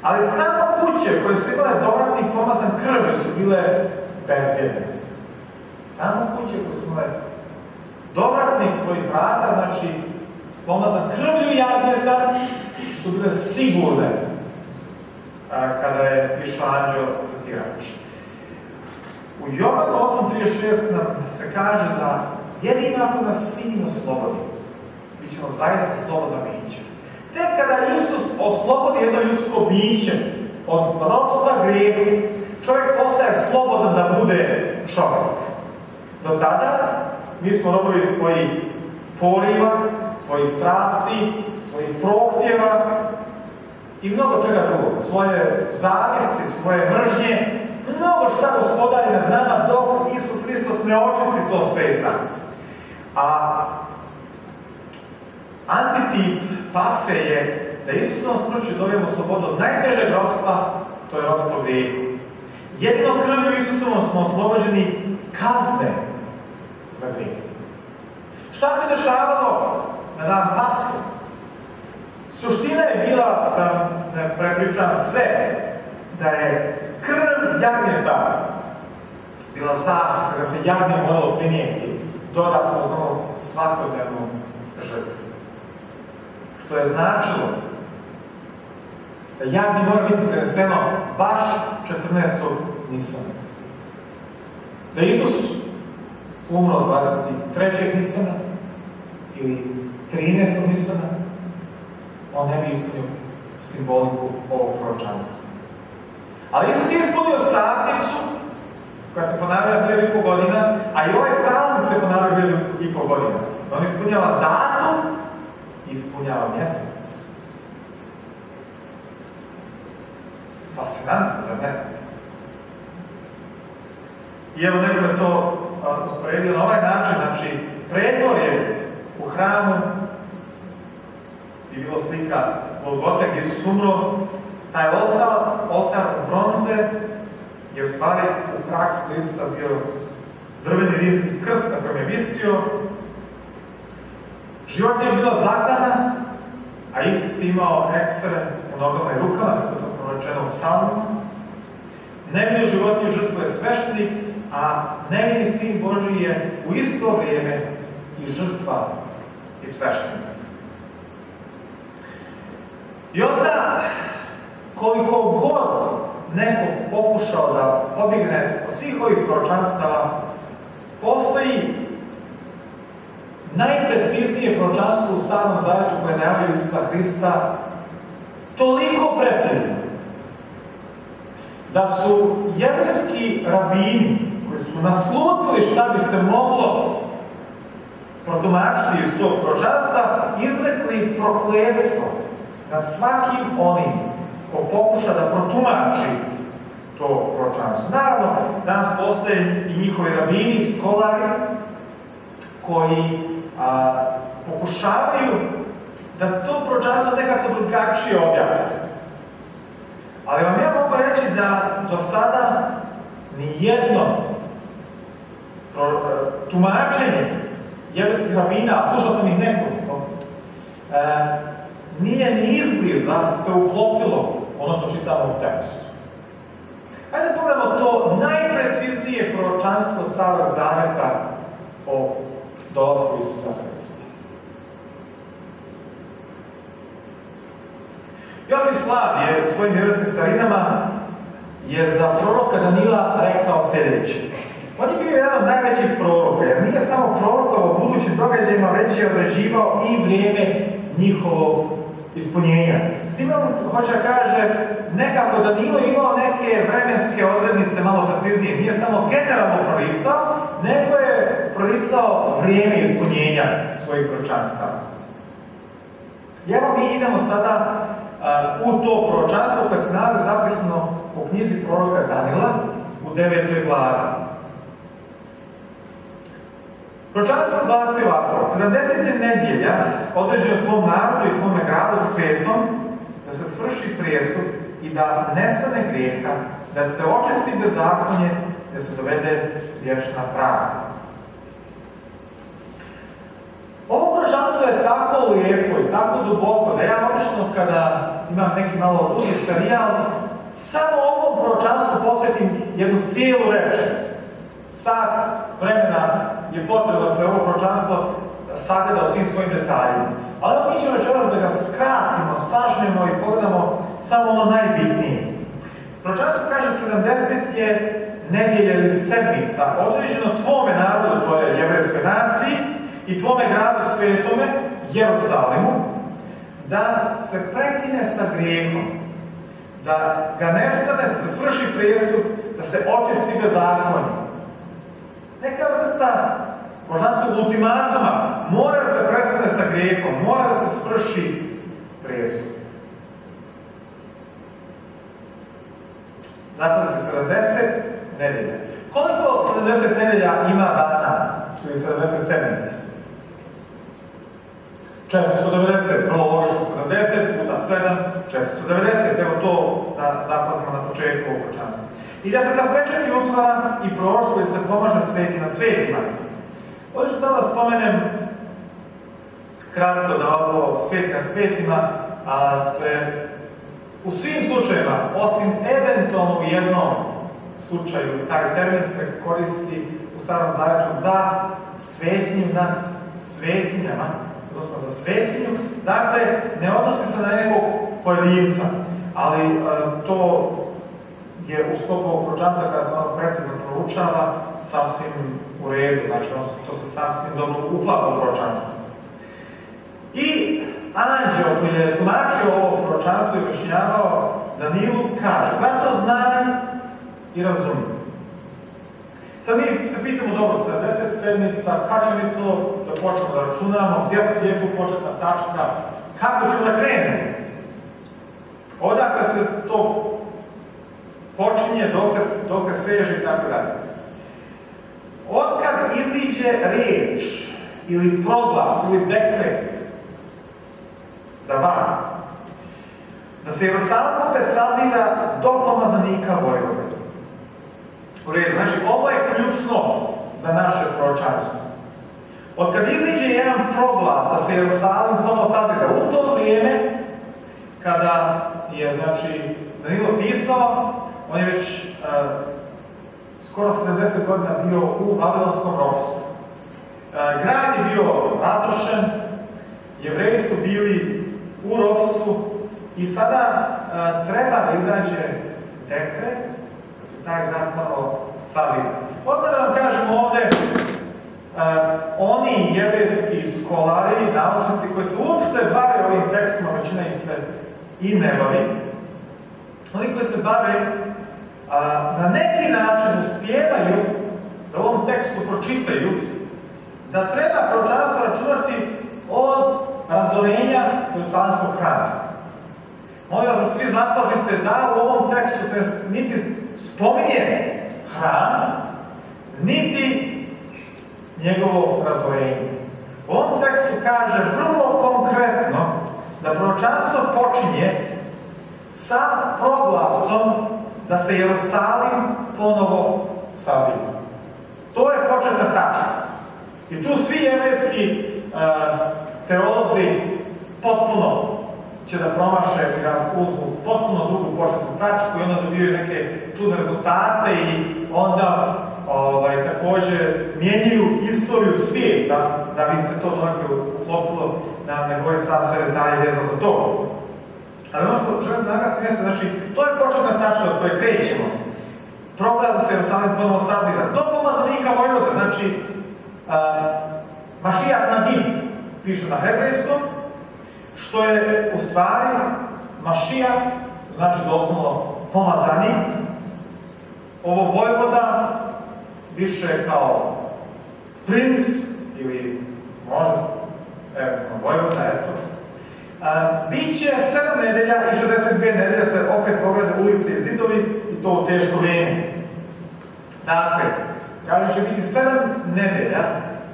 [SPEAKER 1] Ali samo kuće koje su imale dovratni pomazan krvlju su bile bezbjedne. Samo kuće koje su imale dovratnih svojih vrata, znači pomazan krvlju jagnjeta, su bile sigurne kada je išao anđeo za tirač. U Jovanu 8.36 nam se kaže da jedino ako nas Sin oslobodi, bit ćemo zaista slobodno biće. Tek kada Isus oslobodi jedno ljudsko biće od ropstva grijehu, čovjek postaje slobodan da bude čovjek. Do tada mi smo robovi svojih poriva, svojih strasti, svojih prohtjeva i mnogo čega drugog. Svoje zavisti, svoje mržnje, mnogo šta gospodari nad nama dok Isus Hristos ne očisti to sve iz nas. A antitip Pashe je da Isusovom smrću dobijemo slobodu od najtežeg ropstva, to je ropstvo grijehu. Jedino krvlju Isusovom smo oslobođeni kazne za grijeh. Šta se dešavalo na dan Pashe? Suština je bila, da ne prepričam sve, da je krv jagnjeta bila zaštita, da se jagnje moralo prinijeti dodatno uz ono svakodnevnu žrtvu. Što je značilo da jagnje mora biti preneseno baš 14. Nisana. Da Isus umro 23. Nisana ili 13. Nisana, on ne bi ispunio simboliku ovog proročanstva. Ali Isus je ispunio satnicu koja se ponavlja 2,5 godina, a i ovaj praznik se ponavlja 2,5 godina. On ispunjava datum i ispunjava mjesec. Fascinantno, zar ne? I evo neko je to usporedio na ovaj način, znači predvorje u hramu je bilo slika Golgote gdje Isus umro. Taj oltar bronze je u stvari u praksi Isusa bio drveni rimski krst na kojem je visio. Životinja je bila zaklana, a Isus je imao ekstre u nogama i rukama, kako je to prorečeno u psalmima. Nevinu životinju žrtvuje sveštenik, a nevini Sin Božji je u isto vrijeme i žrtva i sveštenik. I onda, koliko god neko pokušao da pobigne od svih ovih proročanstava, postoji najpreciznije proročanstvo u Starom Zavjetu koje najavljuje Isusa Hrista, toliko precizno da su jevrejski rabini koji su naslutili šta bi se moglo protumačiti iz tog proročanstva, izrekli prokletstvo nad svakim onim ko pokuša da protumači to proročanstvo. Naravno, danas postoje i njihovi rabini, skolari, koji pokušavaju da to proročanstvo nekako drugačije objasne. Ali vam ja mogu reći da do sada nijedno tumačenje jevrejskih rabina, a slušao sam ih nekoliko, nije ni izbliza se uklopilo ono što čitamo u tekstu. Hajde pogledamo to najpreciznije proročanstvo Starog Zavjeta o dolasku Isusa Hrista. Josif Flav je u svojim vjerskim starinama je za proroka Danila rekao sljedeće. On je bio jedan od najvećih proroka, jer nije samo prorokovao o budućim događajima, već je određivao i vrijeme njihovog ispunjenja. S tim on hoće kaže, nekako Danilo imao neke vremenske odrednice malo preciznije. Nije samo generalno proricao, nego je proricao vrijeme ispunjenja svojih proročanstava. I evo mi idemo sada u to proročanstvo koje se nalazi zapisano u knjizi proroka Danila u 9. glavi. Proročanstvo glasi ovako: 70 nedjelja određeno tvom narodu i tvome gradu svetom da se svrši prijestup i da nestane grijeha, da se očisti bezakonje, da se dovede vječna pravda. Ovo proročanstvo je tako lijepo i tako duboko da ja obično kada imam neki malo duži serijal, samo ovom proročanstvu posvetim jednu cijelu reč. Sat vremena je potrebno da se ovo proročanstvo sagleda u svim svojim detaljima. Ali mi ćemo večeras da ga skratimo, sažmemo i pogledamo samo ono najbitnije. Proročanstvo kaže 70 je nedjelja ili sedmica, određeno tvome narodu, tvojoj jevrejskoj naciji i tvome gradu svetome, Jerusalimu, da se prekine sa grijehom, da ga nestane, da se svrši prijestup, da se očisti bezakonje. Neka vrsta božanskog ultimatuma, mora da se prestane sa grijehom, mora da se svrši prijestup. Dakle, 70 nedelja. Koliko 70 nedelja ima dana? Ili 70 sedmica? 490, prvo logično 70 puta 7, 490, evo to da zapazimo na početku ovog proročanstva. I da se zapečati utvara i proroštvo i se pomaže sveti nad svetima. Ovdje ću sada spomenem kratko da ovo sveti nad svetima, a se u svim slučajevima, osim eventualno u jednom slučaju, taj termin se koristi u Starom Zavjetu za svetinju nad svetinjama, odnosno za svetinju, dakle, ne odnosi se na nekog pojedinca, ali to je u sklopu ovog proročanstva kada se ono precizno proučava sasvim u redu, znači to se sasvim dobro uklapa u proročanstvo. I anđeo koji je tumačio ovo proročanstvo i objašnjavao Danilu kaže: zato znaj i razumi. Sad mi se pitamo, dobro, 70 sedmica, kada će mi to da počnemo da računamo, gdje se lijepo početna tačka, kako ću da krenem? Odakle se to počinje, dokle seže i tako dalje. Otkad iziđe riječ, ili proglas, ili dekret, da se Jerusalim opet sazida do pomazanika Vojvode. Znači, ovo je ključno za naše proročanstvo. Otkad iziđe jedan proglas da se Jerusalim ponovo sazida, u to vrijeme kada je, znači, Danilo pisao, on je već skoro 70 godina bio u Vavilonskom ropstvu. Grad je bio razrušen, Jevreji su bili u ropstvu i sada treba da izađe dekret da se taj grad malo sazida. Odmah da vam kažem ovde, oni jevrejski skolari, naučnici koji se uopšte bave ovim tekstom, većina ih se i ne bavi, oni koji se bave na neki način uspijevaju da u ovom tekstu pročitaju da treba proročanstvo računati od razorenja Jerusalimskog hrama. Molim vas da svi zapazite da u ovom tekstu se niti spominje hram, niti njegovo razorenje. U ovom tekstu kaže vrlo konkretno da proročanstvo počinje sa proglasom da se Jerusalim ponovo sazida. To je početna tačka. I tu svi jevrejski teolozi potpuno će da promaše i da uzmu potpuno drugu početnu tačku i onda dobiju neke čudne rezultate i onda također mijenjaju istoriju svijeta da bi se to nekako uklopilo na nekoje sad sve detalje vezano za to. Ali ono što želim naglasiti jeste, znači, to je početna tačka od koje krećemo. Proglas da se Jerusalim ponovo sazida. Do pomazanika Vojvode, znači, Mašijak Nagib, piše na hebrejskom, što je u stvari Mašijak znači doslovno pomazanik. Ovo vojvoda više kao princ ili možda vojvoda, eto. Biće 7 nedelja i 62 nedelja se opet pogleda ulice i zidovi i to u teško vrijeme. Dakle, kaže će biti 7 nedelja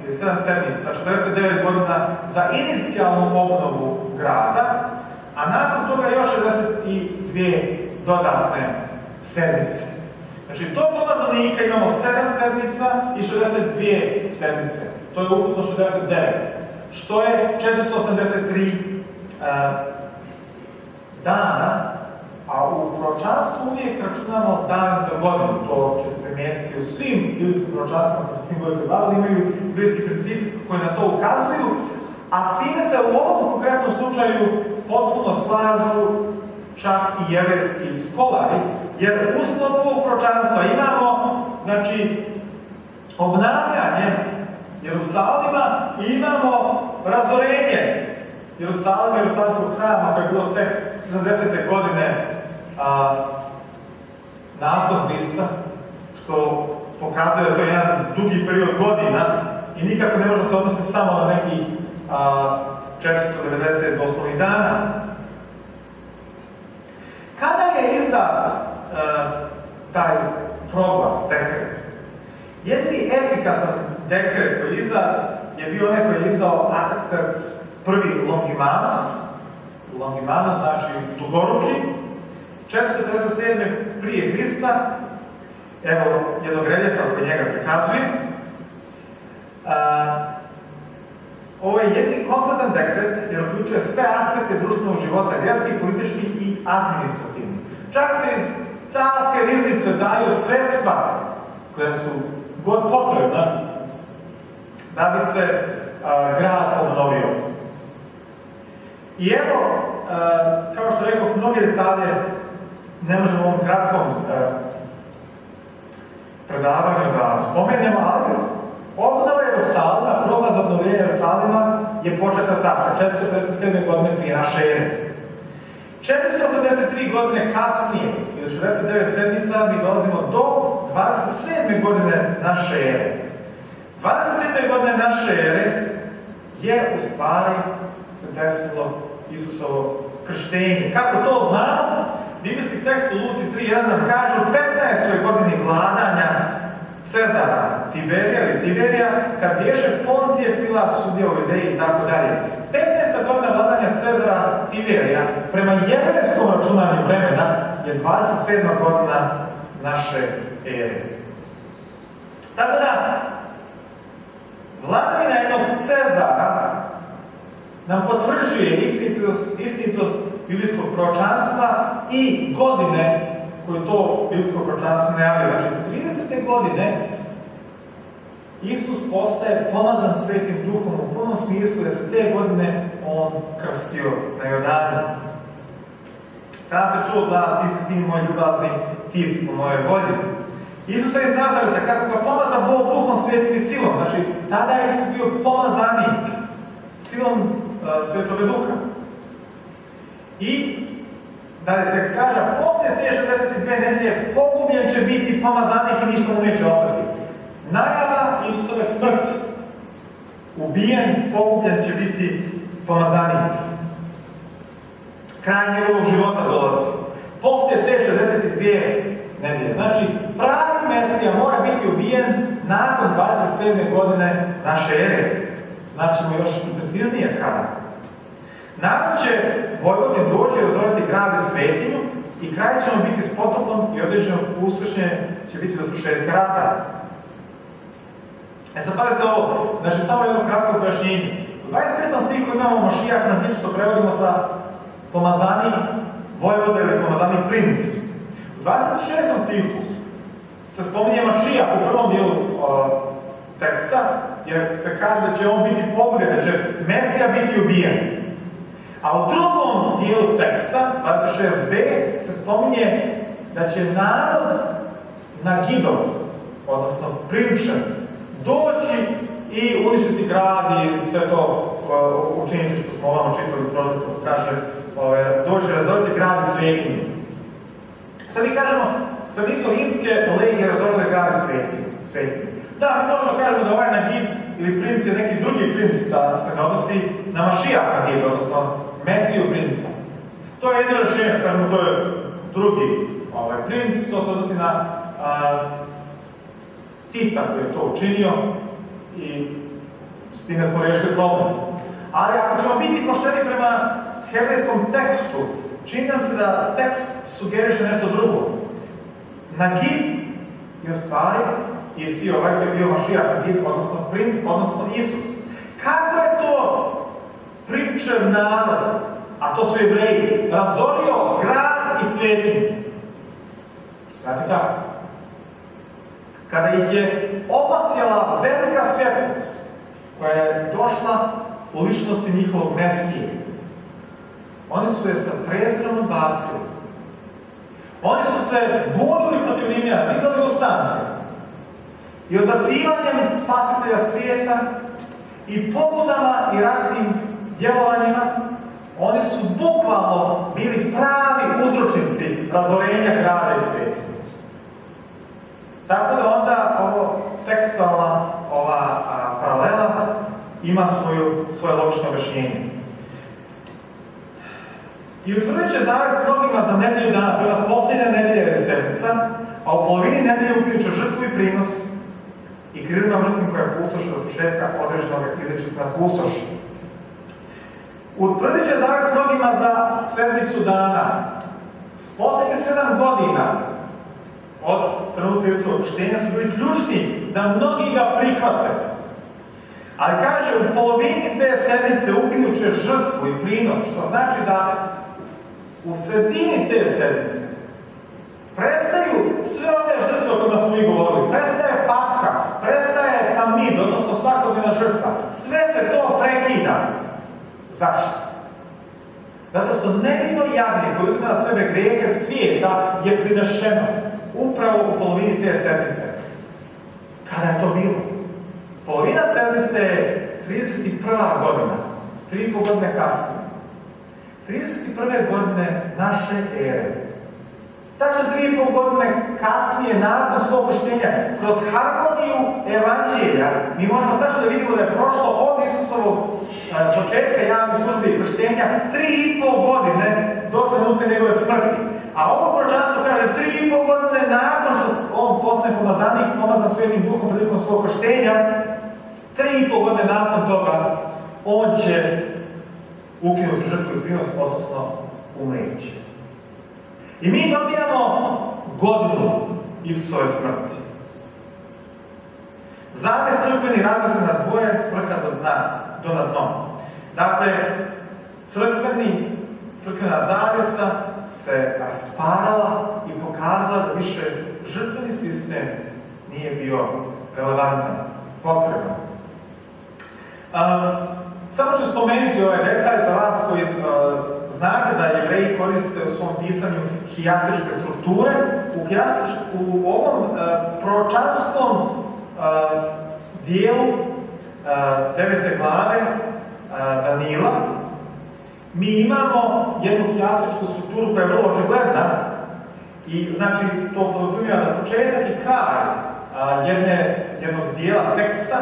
[SPEAKER 1] ili 7 sedmica, 49 godina za inicijalnu obnovu grada, a nakon toga još 62 dodatne sedmice. Znači, tog pomazanika imamo 7 sedmica i 62 sedmice. To je ukupno 69. Što je 483 dana, a u proročanstvu uvijek računamo dan za godinu. To ćete primijetiti u svim biblijskim proročanstvima koji se s tim budete bavili, imaju biblijski principi koji na to ukazuju, a s time se u ovom konkretnom slučaju potpuno slažu čak i jevrejski skolari, jer u sklopu ovog proročanstva imamo, znači, obnavljanje Jerusalima i imamo razorenje Jerusalima, Jerusalimskog hrama, koje je bilo tek 70. godine nakon Hrista, što pokazuje da to je jedan dugi period godina i nikako ne može se odnositi samo na nekih 490 doslovnih dana. Kada je izdat taj proglas, dekret? Jedini efikasan dekret koji je izdat je bio onaj koji je izdao Artaxerxes I Longimanus. Longimanus znači dugoruki. 447. prije Hrista. Evo jednog reljefa koji njega prikazuje. Ovo je jedini kompletan dekret jer uključuje sve aspekte društvenog života, vjerski, politički i administrativni. Čak se iz carske riznice daju sredstva koja su god potrebna da bi se grad obnovio. I evo, kao što rekao, mnoge detalje ne možemo u ovom kratkom predavanju da spomenemo, ali obnova Jerusalima, proglas za obnovljenje Jerusalima je početa tačka, 457. godine prije naše ere. 483 godine kasnije, ili 69 sedmica, mi dolazimo do 27. godine naše ere. 27. godine naše ere je u stvari se desilo Isusovo krštenje. Kako to znamo? Biblijski tekst u Luci 3.1 nam kaže u 15. godini vladanja Cezara Tiberija, kad biješe Pontije Pilat sudio u Judeji i tako dalje. 15. godina vladanja Cezara Tiberija, prema jevrejskom računanju vremena, je 27. godina naše ere. Tako da, vladavina jednog Cezara nam potvrđuje istinitost biblijskog proročanstva i godine koje to biblijsko proročanstvo najavljuje. Znači, 30. godine Isus postaje pomazan Svetim Duhom u punom smislu, jer se te godine on krstio na Jordanu. Tada se čuo glas, ti si sin moj ljubazni, ti si po mojoj volji. Isus je iz Nazareta, kako ga pomazan Bog Duhom, Svetim i silom. Znači, tada je Isus bio pomazanik silom Svetoga Duha. I dalje tekst kaže, poslije te 62 nedelje pogubljen će biti pomazanik i ništa mu neće ostati. Najava Isusove smrti. Ubijen, pogubljen će biti pomazanik. Kraj njegovog života dolazi. Poslije te 62 nedelje. Znači, pravi Mesija mora biti ubijen nakon 27. godine naše ere. Značimo još preciznije kada. Nakon će vojvodin doći i razoriti grad i svetinju i kraj ćemo biti s potopom i određeno pustošenje će biti do svršetka rata. Sad pazite ovo, znači samo jedno kratko pojašnjenje. U 25. stihu imamo Mašijak na tim što prevodimo sa pomazanik vojvoda ili pomazanik princ. U 26. stihu se spominje Mašijak u prvom dijelu teksta, jer se kaže da će on biti pogubljen, da će Mesija biti ubijen. A u drugom dijelu teksta, 26b, se spominje da će narod na Gidom, odnosno Primčan, doći i uništiti grad i sve to učiniti što smo ovamo čitali u proroku, kaže, doći razoriti grad i svetinju. Sad mi kažemo, sad nisu rimske legije razorile grad svetim. Da, mi možemo kažemo da ovaj Nagid ili princ je neki drugi princ, da se ne odnosi na Mašijah Nagid, odnosno Mesiju princa. To je jedno rešenje, kažemo, to je drugi princ, to se odnosi na Tita koji je to učinio i s time smo rešili problem. Ali ako ćemo biti pošteni prema hebrejskom tekstu, čini nam se da tekst sugeriše nešto drugo. Nagid je u stvari isti ovaj koji je bio Mašijah Nagid, odnosno princ, odnosno Isus. Kako je to pričav narod, a to su Jevreji, razorio grad i svetinju? Znate kako? Kada ih je opasjala velika svjetlost koja je došla u ličnosti njihovog Mesije, oni su je sa prezirom odbacili. Oni su se bunili protiv Rimljana, digli ustanke. I odbacivanjem spasitelja svijeta i pobudama i ratnim djelovanjima, oni su bukvalno bili pravi uzročnici razorenja grada i svijeta. Tako da onda ovo tekstualna paralela ima svoje logično objašnjenje. I utvrdit će zavet s mnogima za nedelju dana, bila posljednja nedelja sedmica, a u polovini nedelje uključa žrtvu i prinos i krilima mrsnim koja je pustoš od početka određenog izreće se na pustoš. Utvrdit će zavet s mnogima za sedmicu dana. Posljednje 7 godina od trenutka Isusovog krštenja su bili ključni da mnogi ga prihvate. Ali kaže, u polovini te sedmice ukinuće žrtvu i prinos, što znači da u sredini te sedmice prestaju sve one žrtve o kojima smo mi govorili. Prestaje Paska, prestaje Tamid, odnosno svakodnevna žrtva. Sve se to prekida. Zašto? Zato što nevino jagnje koji uzme na sebe grijehe svijeta je prinešeno upravo u polovini te sedmice. Kada je to bilo? Polovina sedmice je 31. godina, 3,5 godine kasnije. 31. godine naše ere. Tačno 3,5 godine kasnije, nakon svog krštenja, kroz harmoniju evanđelja, mi možemo tačno da vidimo da je prošlo od Isusovog početka javne službe i krštenja 3,5 godine do trenutka njegove smrti. A ovo proročanstvo kaže 3,5 godine nakon što on postane pomazanik, pomazan Svetim Duhom prilikom svog krštenja, 3,5 godine nakon toga on će ukinuti žrtvu i prinos, odnosno umreći. I mi dobijamo godinu Isusove smrti. Zavet crkveni razlaz se na dvoje, svrha do na dno. Dakle, crkvena zavjesa se rasparala i pokazala da više žrtveni sistem nije bio relevantan, potreban. Samo ću spomenuti ovaj detalj za vas koji znate da Jevreji koriste u svom pisanju hijastičke strukture. U ovom proročanskom dijelu 9. glave Danila mi imamo jednu hijastičku strukturu koja je vrlo očigledna i znači to podrazumijeva da početak i kraj jednog dijela teksta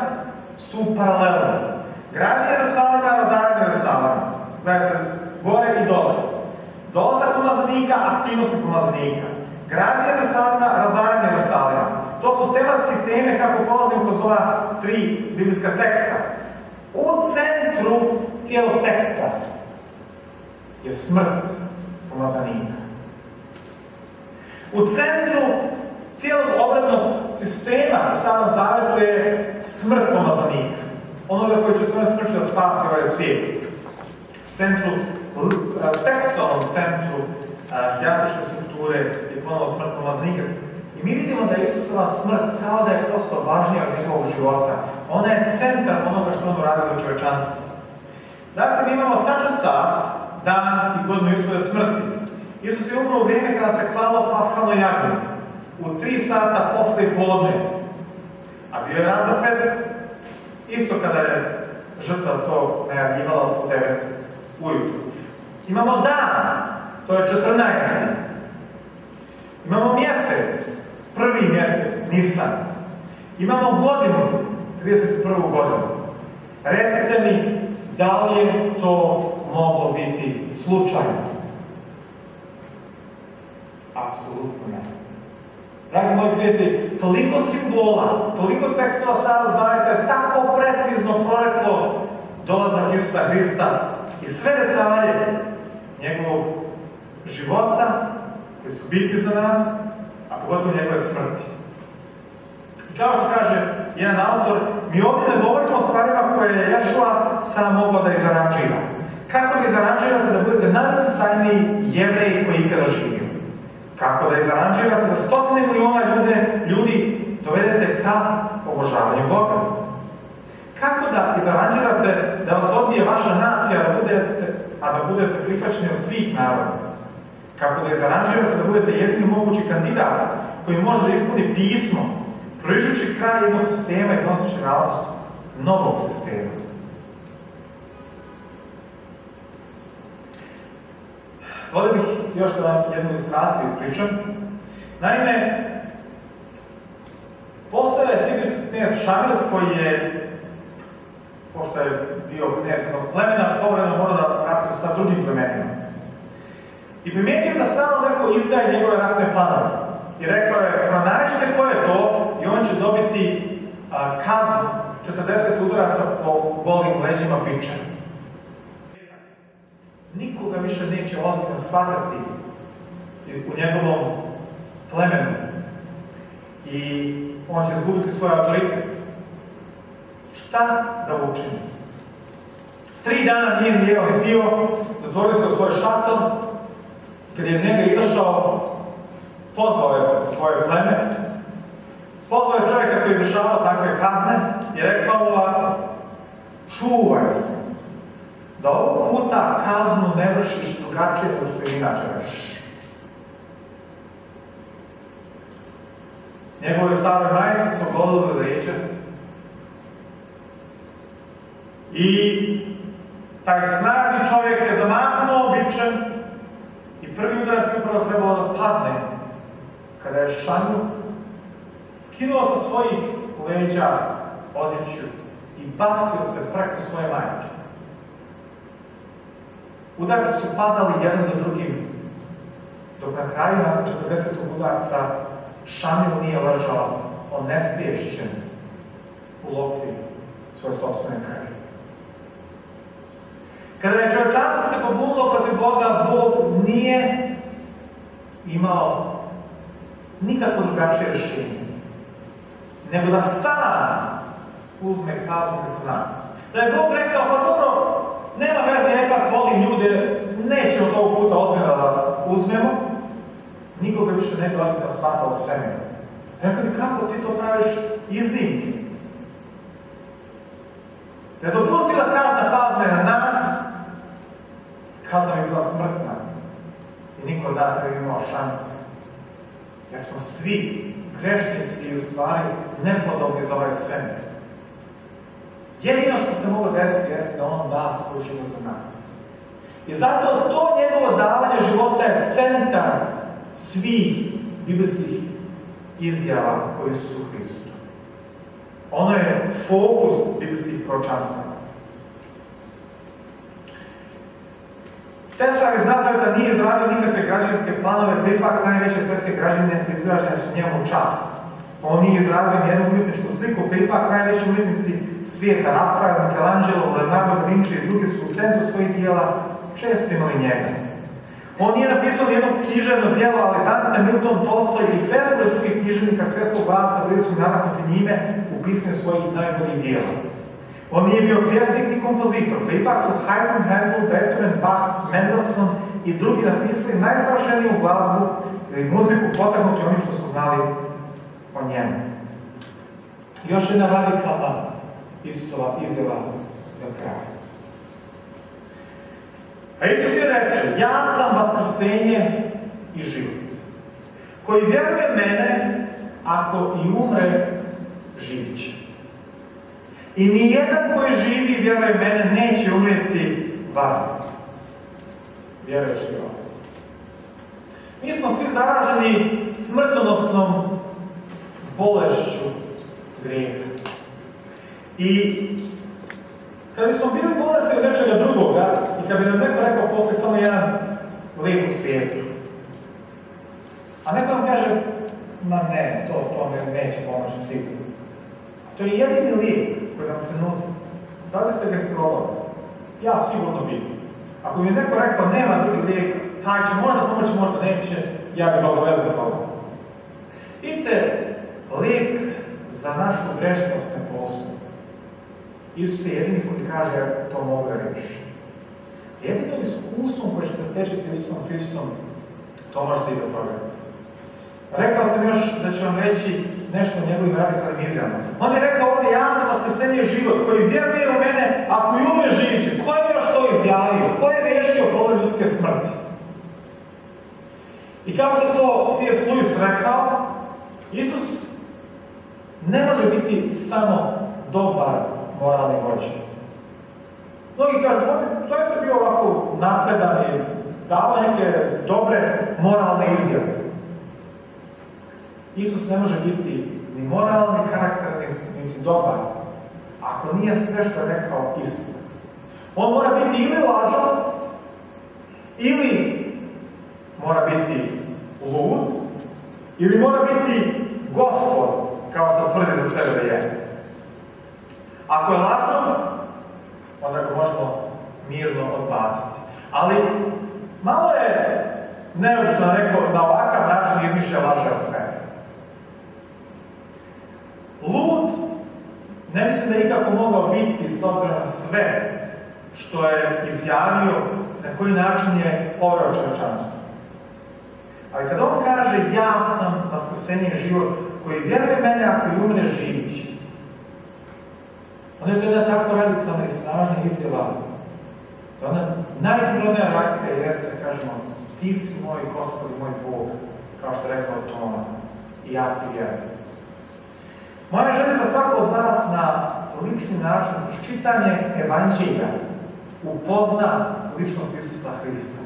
[SPEAKER 1] su paralelni. Građenje Jerusalima, razaranje Jerusalima. Gledajte, gore i dole. Dolazak pomazanika, aktivnosti pomazanika. Građenje Jerusalima, razaranje Jerusalima. To su tematske teme kako polazimo kroz ova 3 biblijska teksta. U centru cijelog teksta je smrt pomazanika. U centru cijelog obrednog sistema u Starom zavetu je smrt pomazanika. Onoga koji će svojom smrću da spasi ovaj svijet. U tekstualnom centru hijastičke strukture je ponovo smrt pomazanika. I mi vidimo da je Isusova smrt kao da je prosto važnija od njegovog života. Ona je centar onoga što on uradio za čovječanstvo. Dakle, mi imamo tačan sat, dan i godinu Isusove smrti. Isus je umro u vrijeme kada se klalo paskalno jagnje. U 3 sata posle i podne. A bio je razapet isto kada je žrtva to najavljivala u 9 ujutru. Imamo dan, to je 14. Imamo mjesec, prvi mjesec, Nisan. Imamo godinu, 31. godinu. Recite mi, da li je to moglo biti slučajno? Apsolutno ne. Dragi moji prijatelji, toliko simbola, toliko tekstova Starog Zaveta je tako precizno proreklo dolazak Isusa Hrista i sve detalje njegovog života koji su bitni za nas, a pogotovo njegove smrti. I kao što kaže jedan autor, mi ovdje ne govorimo o stvarima koje je Ješua sam mogao da izaranžira. Kako da izaranžirate da budete najutjecajniji Jevreji koji ikada živio? Kako da izaranžirate da 100 miliona ljudi dovedete ka obožavanju Boga? Kako da izaranžirate da vas odbije vaša nacija, a da budete prihvaćeni od svih naroda? Kako da izaranžirate da budete jedini mogući kandidat koji može da ispuni pismo, proižući kraj jednog sistema i nosići nalaz novog sistema? Volio bih još da vam jednu ilustraciju ispričam. Naime, postoje sibirski knez Šamil koji je, pošto je bio knez jednog plemena, povremeno mora da ratuje sa drugim plemenima. I primijetio da stalno neko izdaje njegove ratne planove. I rekao je, pronađite ko je to i on će dobiti kaznu 40 udaraca po golim leđima biča. Nikoga više neće ozbiljno shvatati u njegovom plemenu i on će izgubiti svoj autoritet. Šta da učini? 3 dana nije jeo ni pio, zatvorio se u svoj šator. Kad je iz njega izašao, pozvao je svoje pleme, pozvao je čovjeka koji je izvršavao takve kazne i rekao ovako: čuvaj se da ovog puta kaznu ne vršiš drugačije nego što je inače vršiš. Njegove stare majice su golile leđa i taj snažni čovjek je zamahnuo bičem i prvi udarac je upravo trebalo da padne kada je Šamil skinuo sa svojih leđa odjeću i bacio se preko svoje majke. Udarci su padali jedan za drugim, dok na kraju nakon 40. udarca Šamil nije ležao onesvješćen u lokvi svoje sopstvene krvi. Kada je čovječanstvo se pobunilo protiv Boga, Bog nije imao nikako drugačije rješenje, nego da sam uzme kaznu za nas. Da je Bog rekao, pa dobro, nema veze, ja ipak volim ljude, nećemo tog puta ozbiljno da uzmemo, nikoga više ne bi ozbiljno shvatao sebe. Rekao bi, kako ti to praviš iznimke? Da je dopustila kazna padne na nas, kazna bi bila smrtna i niko od nas ne bi imao šanse. Jer smo svi grešnici i u stvari nepodobni za ovaj svemir. Jedino što se moglo desiti jeste da on da svoj život za nas. I zato to njegovo davanje života je centar svih biblijskih izjava koji su u Hristu. Ono je fokus biblijskih proročanstava. Tesar iz Nazareta nije izradio nikakve građevinske planove, te ipak najveće svetske građevine izgrađene su njemu čast. On nije izradio nijednu umjetničku sliku, te ipak najveći umjetnici svijeta, Rafael, Michelangelo, Leonardo da Vinci i drugi su u centru svojih dijela često imali njega. On nije napisao jedno književno djelo, ali Dante, Milton, Tolstoj i bezbroj drugih književnika svjetskog glasa bili su nadahnuti njime u pisanju svojih najboljih djela. On nije bio pjesnik ni kompozitor, pa ipak su Haydn, Handel, Beethoven, Bach, Mendelssohn i drugi napisali najsavršeniju glazbu ili muziku potaknuti onim što su znali o njemu. Još jedna radikalna Isusova izjava za kraj. A Isus je reče, ja sam vaskrsenje i život. Koji vjeruje mene, ako i umre, živit će. I nijedan koji živi i vjeruje mene neće umrijeti vada. Vjeruješ li ovo? Mi smo svi zaraženi smrtonosnom bolešću grijeha. I kada bismo bili bolesni od nečega drugoga i kada bi nam neko rekao postoji samo jedan lijek u svijetu, a neko nam kaže, ma ne, to neće pomoći sigurno. To je jedini lijek koji nam se nudi. Da li ste ga isprobali? Ja sigurno vidim. Ako mi je neko rekao, nema drugi lijek, taj će možda pomoći, možda neće, ja bih obavezno probao. Vidite, lijek za našu grešnost ne postoji. Isus je jedini koji kaže, to mogu reći. Jedino iskustvom koje ćete steći s Isusom Hristom, to možete i da provjerite. Rekao sam još da ću vam reći nešto o njegovim radikalnim izjavama. On je rekao ovdje, ja sam vaskrsenje život, koji vjeruje u mene, ako i umre živit će. Ko je još to izjavio? Ko je riješio problem ljudske smrti? I kao što to C.S. Lewis rekao, Isus ne može biti samo dobar moralni vođa. Mnogi kažu, to je bio ovako napredan i dao neke dobre moralne izjave. Isus ne može biti ni moralni karakter, niti dobar, ako nije sve što je rekao istina. On mora biti ili lažan, ili mora biti lud, ili mora biti Gospod, kao što tvrdi za sebe da jeste. Ako je lažan, onda ga možemo mirno odbaciti. Ali malo je neobično na ovakav način izmišlja laže o sebi. Lud ne mislim da je ikako mogao biti s obzirom na sve što je izjavio, na koji način je povreo čovječanstvo. Ali kad on kaže, ja sam vaskrsenje i život, koji vjeruje mene, ako i umre, živit će. Onda je to jedna tako radikalna i snažna izjava. Ona najprirodnija reakcija jeste da kažemo, ti si moj Gospod i moj Bog, kao što je rekao Toma, i ja ti vjerujem. Moja želja da svako od nas na lični način, kroz čitanje Evanđelja, upozna ličnost Isusa Hrista.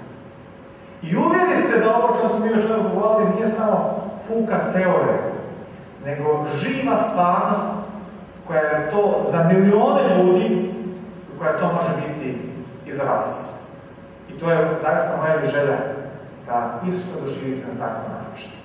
[SPEAKER 1] I uvjeri se da ovo što smo mi već govorili nije samo puka teorija, nego živa stvarnost koja je to za milione ljudi, koja to može biti i za vas. I to je zaista moja želja da Isusa doživite na takav način.